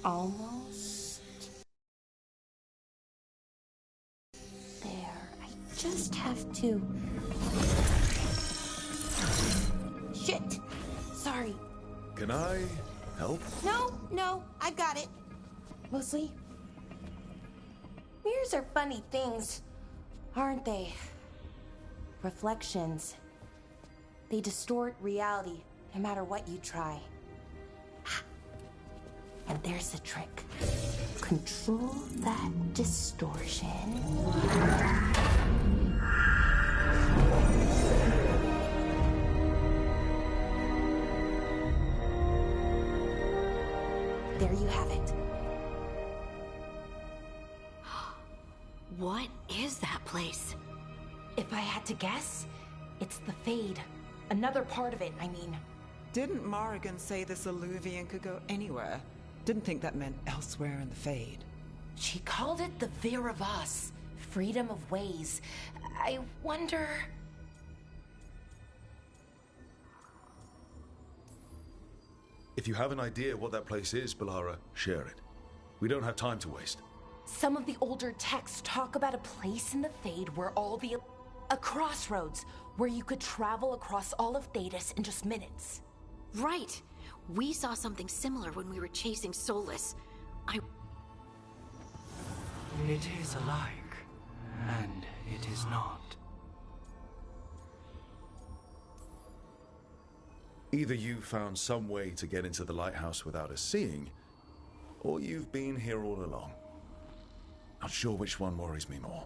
Almost. There. I just have to... Shit! Sorry. Can I help? No, I got it. Mostly. Mirrors are funny things, aren't they? Reflections. They distort reality, no matter what you try. And there's the trick. Control that distortion. There you have it. What is that place? If I had to guess, it's the Fade. Another part of it, I mean. Didn't Morrigan say this Illuvian could go anywhere? Didn't think that meant elsewhere in the Fade. She called it the Vir of Us. Freedom of ways. I wonder... If you have an idea what that place is, Balara, share it. We don't have time to waste. Some of the older texts talk about a place in the Fade where all the... A crossroads, where you could travel across all of Thedas in just minutes. Right. We saw something similar when we were chasing Solus. It is alike, and it is not. Either you found some way to get into the lighthouse without us seeing, or you've been here all along. Not sure which one worries me more.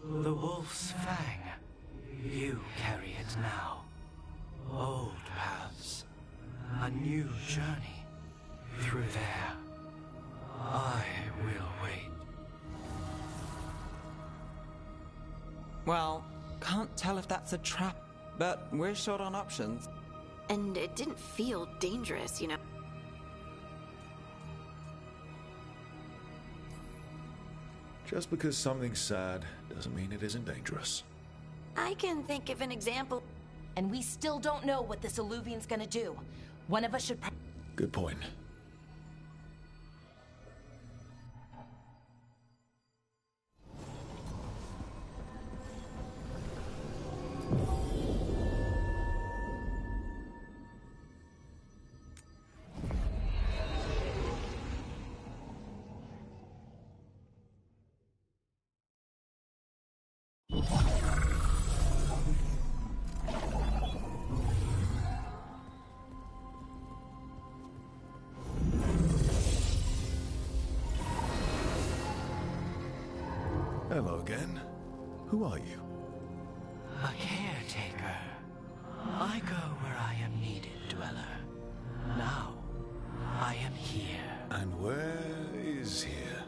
The Wolf's Fang. You carry it now. Old paths. A new journey. Through there. I will wait. Well, can't tell if that's a trap, but we're short on options. And it didn't feel dangerous, you know. Just because something's sad doesn't mean it isn't dangerous. I can think of an example. And we still don't know what this Illuvian's gonna do. One of us should... Good point. Hello again. Who are you? A caretaker. I go where I am needed, Dweller. Now, I am here. And where is here?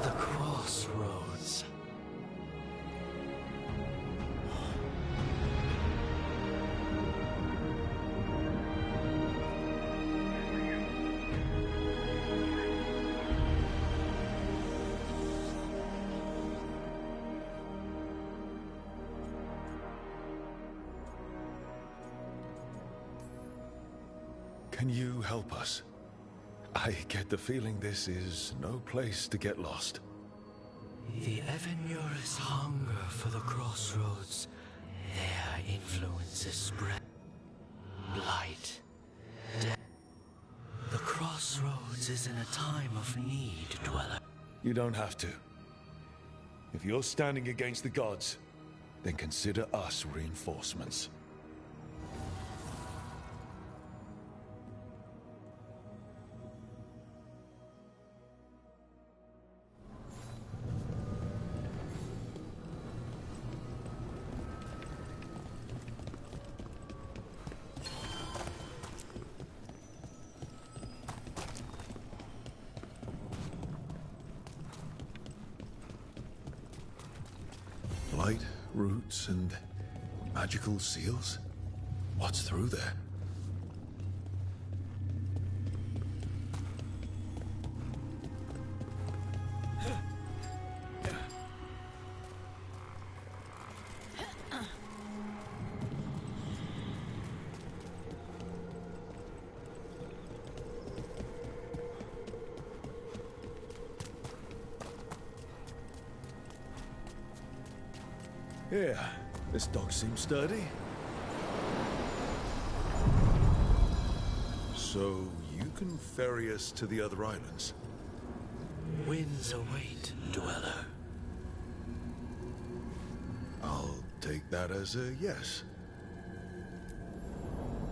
The crossroads. Can you help us? I get the feeling this is no place to get lost. The Evenurus hunger for the crossroads. Their influences spread. Blight. Death. The crossroads is in a time of need, Dweller. You don't have to. If you're standing against the gods, then consider us reinforcements. Light, roots, and magical seals? What's through there? Yeah, this dock seems sturdy. So, you can ferry us to the other islands? Winds await, Dweller. I'll take that as a yes.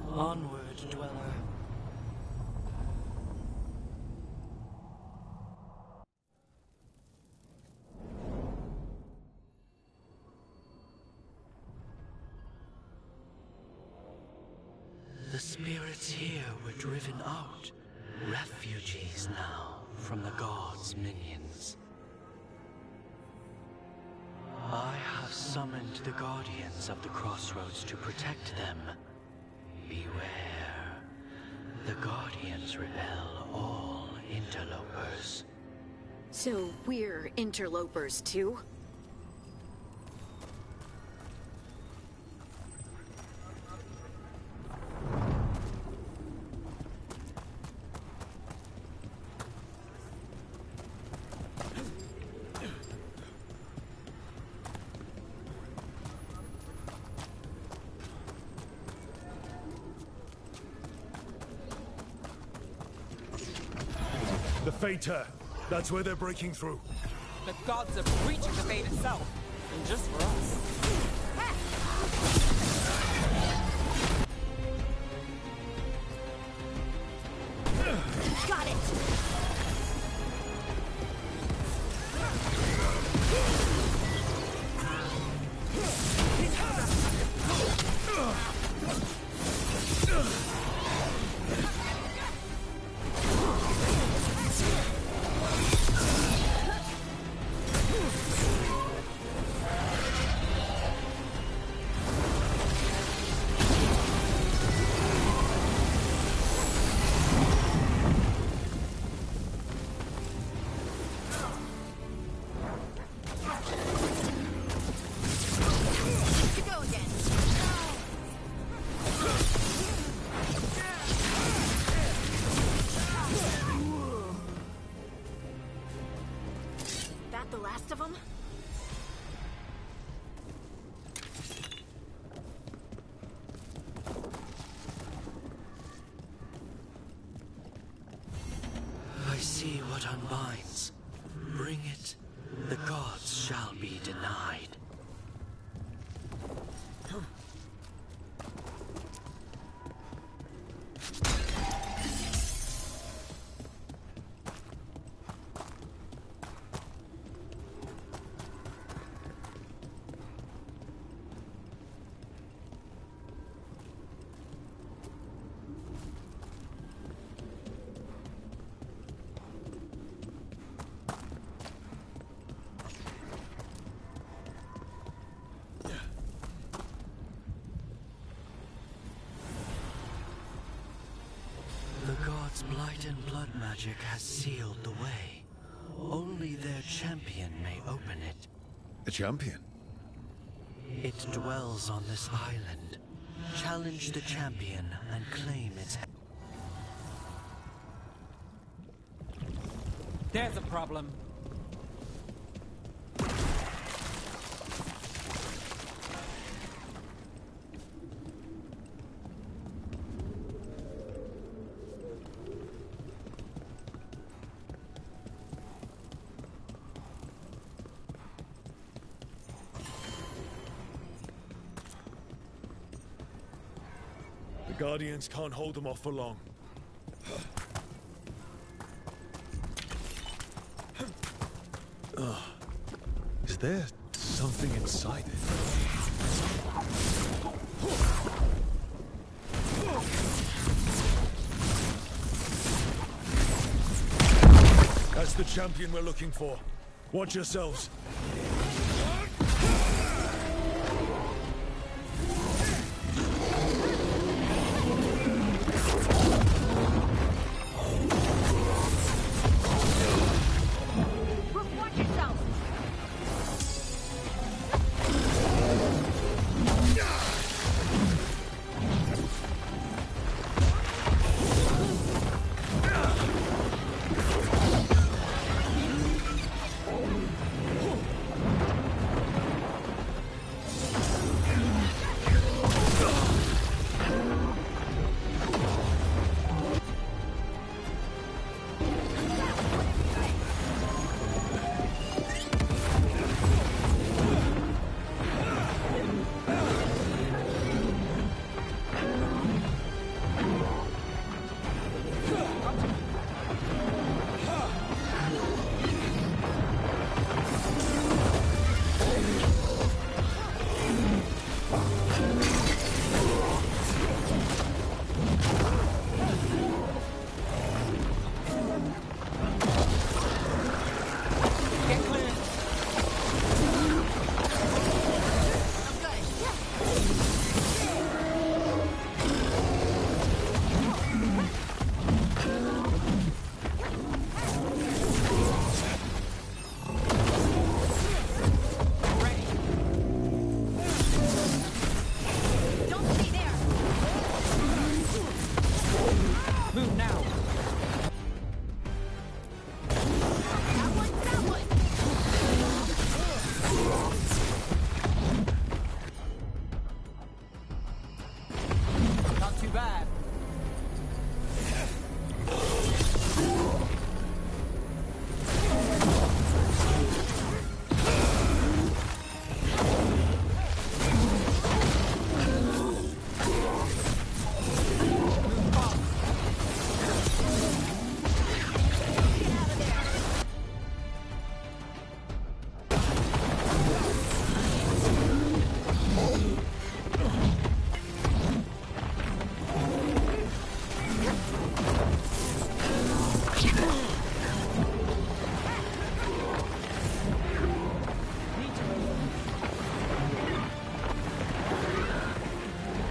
Onward, Dweller. The spirits here were driven out, refugees now from the gods' minions. I have summoned the guardians of the crossroads to protect them. Beware. The guardians repel all interlopers. So we're interlopers too? The Fater! That's where they're breaking through. The gods are breaching the fate itself, and just for us. Got it! The last of them? I see what unbinds. Bring it, the gods shall be denied. Blight and blood magic has sealed the way. Only their champion may open it. The champion? It dwells on this island. Challenge the champion and claim its... There's a problem. The Guardians can't hold them off for long. Is there something inside it? That's the champion we're looking for. Watch yourselves.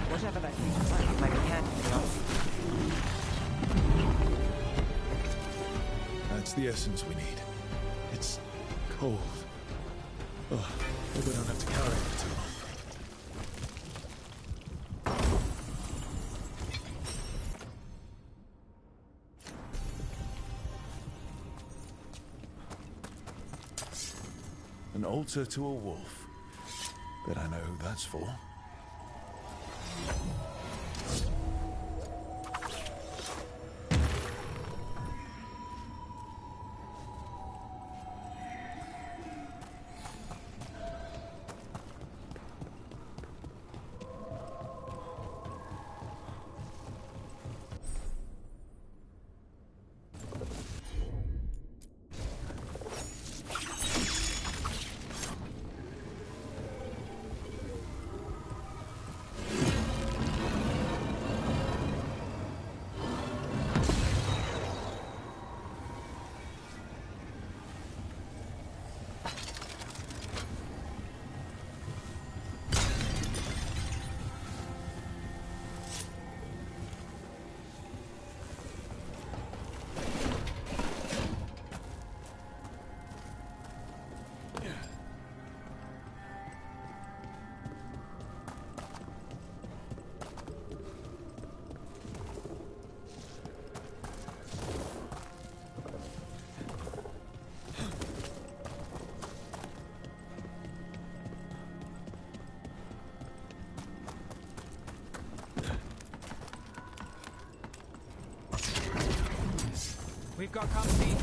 Whatever that creature's like, maybe we can help. That's the essence we need. It's cold. Oh, hope we don't have to carry it for too long. An altar to a wolf. Bet I know who that's for. We've got company.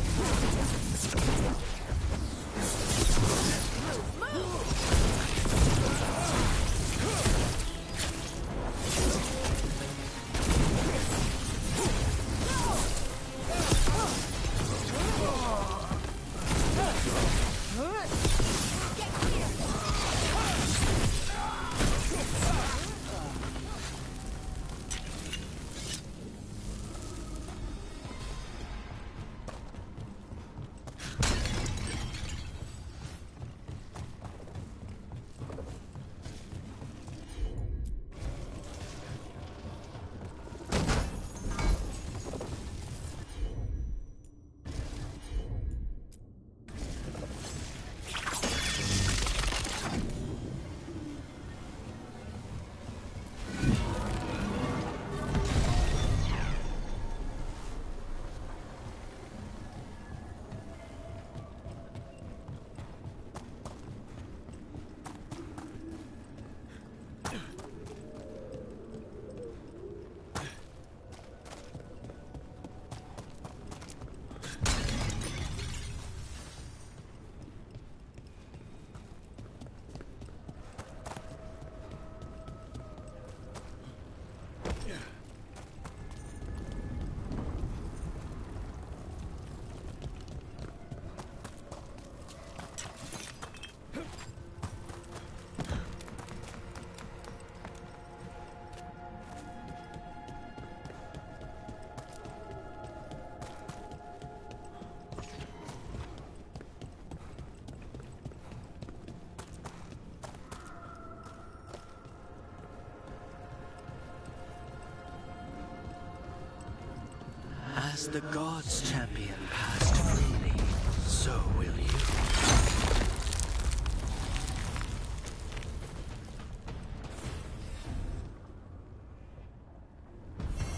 As the gods' champion passed freely, so will you.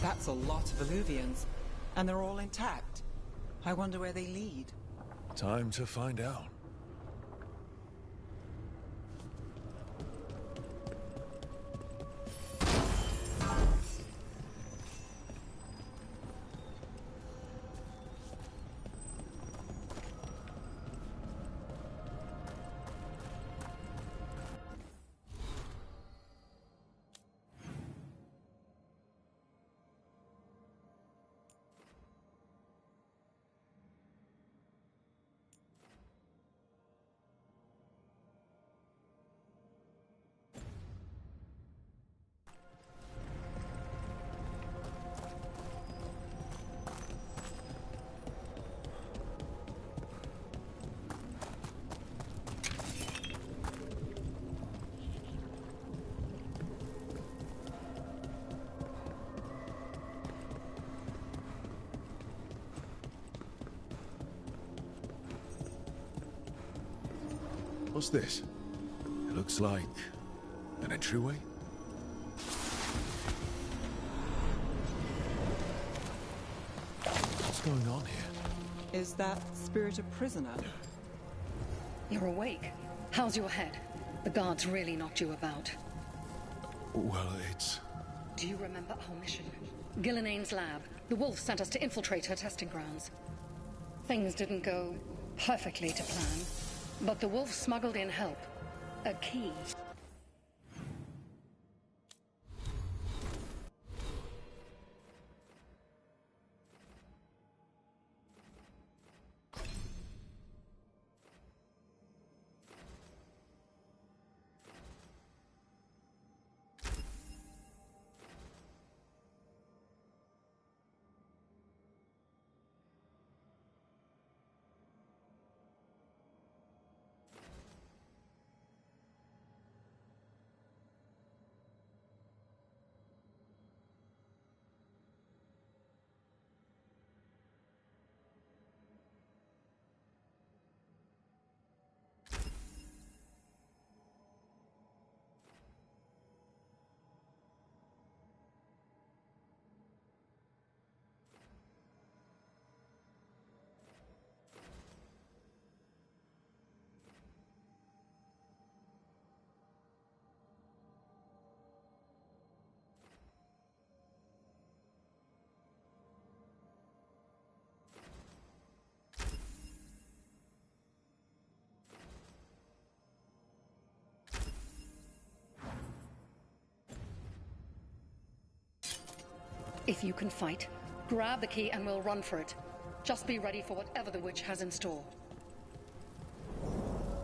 That's a lot of Illuvians, and they're all intact. I wonder where they lead. Time to find out. What's this? It looks like an entryway. What's going on here? Is that spirit a prisoner? You're awake. How's your head? The guards really knocked you about. Well, it's... Do you remember our mission? Gillinane's lab. The wolf sent us to infiltrate her testing grounds. Things didn't go perfectly to plan, but the wolf smuggled in help. A key. If you can fight, grab the key and we'll run for it. Just be ready for whatever the witch has in store.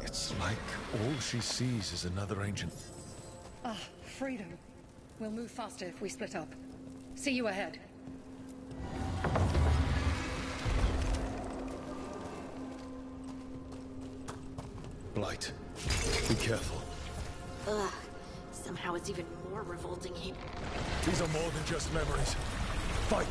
It's like all she sees is another ancient. Ah, freedom. We'll move faster if we split up. See you ahead. Blight, be careful. Ugh. Somehow it's even more revolting here. These are more than just memories. Fight!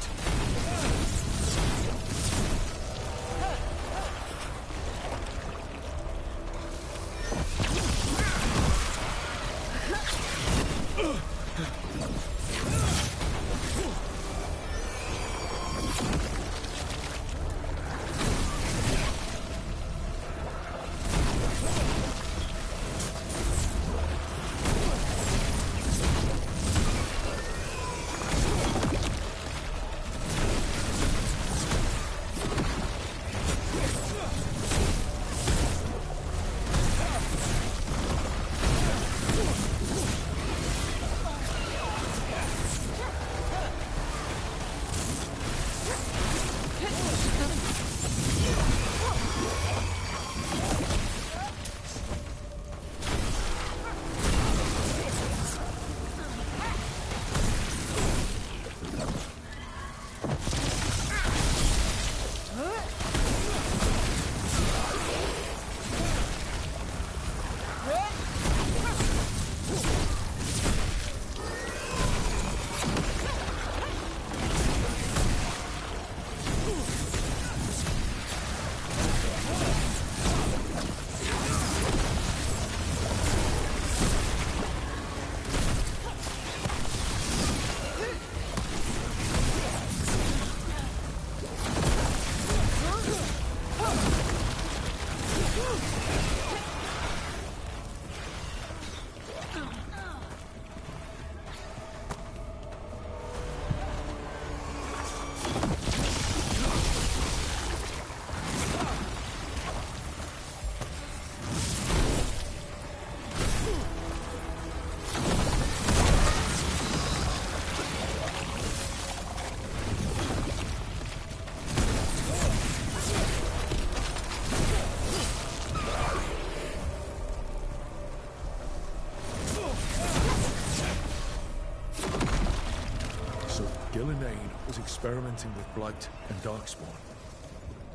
Was experimenting with Blight and Darkspawn.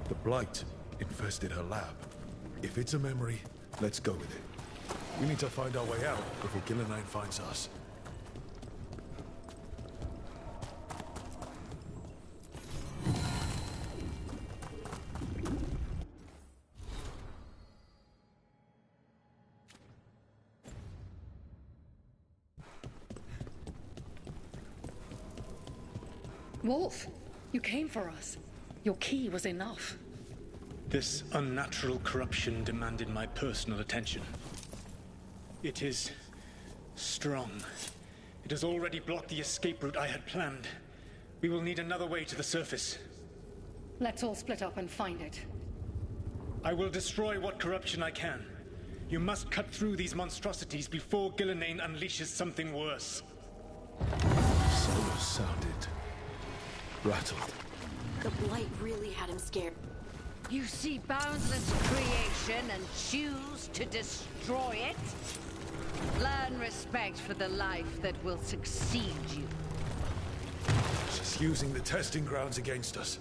The Blight infested her lab. If it's a memory, let's go with it. We need to find our way out before Gillinane finds us. Wolf, you came for us. Your key was enough. This unnatural corruption demanded my personal attention. It is strong. It has already blocked the escape route I had planned. We will need another way to the surface. Let's all split up and find it. I will destroy what corruption I can. You must cut through these monstrosities before Gillenane unleashes something worse. Solus sounded rattled. The blight really had him scared. You see boundless creation and choose to destroy it? Learn respect for the life that will succeed you. She's using the testing grounds against us.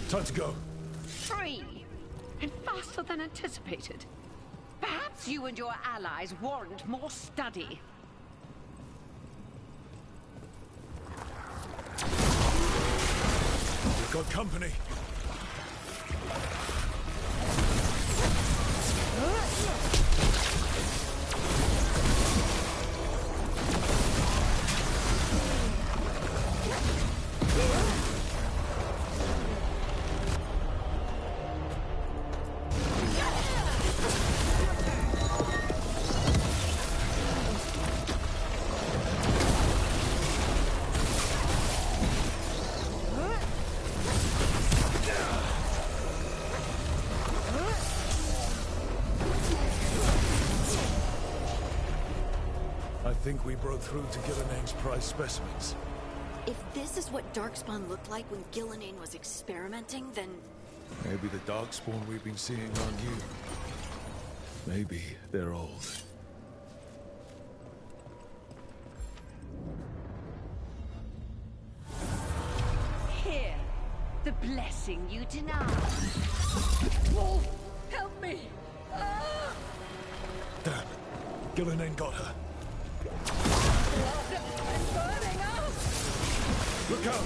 Time to go. Free! And faster than anticipated. Perhaps you and your allies warrant more study. We've got company. I think we broke through to Gillenane's prize specimens. If this is what Darkspawn looked like when Gillenane was experimenting, then... Maybe the Darkspawn we've been seeing aren't you. Maybe they're old. Here, the blessing you denied. Wolf, help me! Ah! Damn. Gillenane got her. It's burning up! Look out!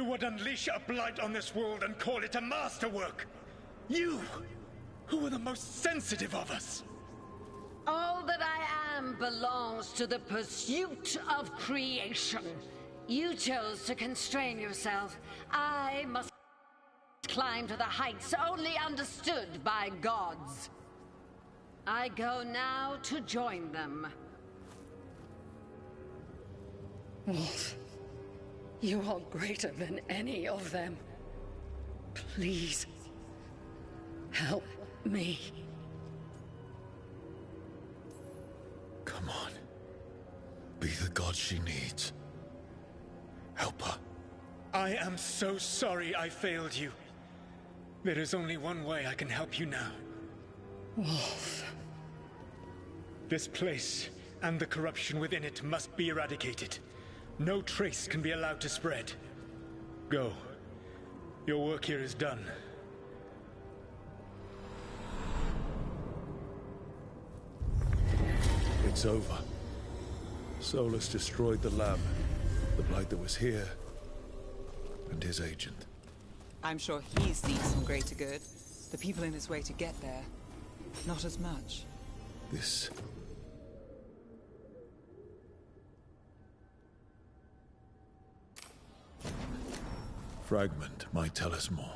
would unleash a blight on this world and call it a masterwork. You, who are the most sensitive of us. All that I am belongs to the pursuit of creation. You chose to constrain yourself. I must climb to the heights only understood by gods. I go now to join them. Wolf, you are greater than any of them. Please, help me. Come on. Be the god she needs. Help her. I am so sorry I failed you. There is only one way I can help you now. Wolf. This place and the corruption within it must be eradicated. No trace can be allowed to spread. Go. Your work here is done. It's over. Solus destroyed the lab, the blight that was here, and his agent. I'm sure he sees some greater good. The people in his way to get there, not as much. This... fragment might tell us more.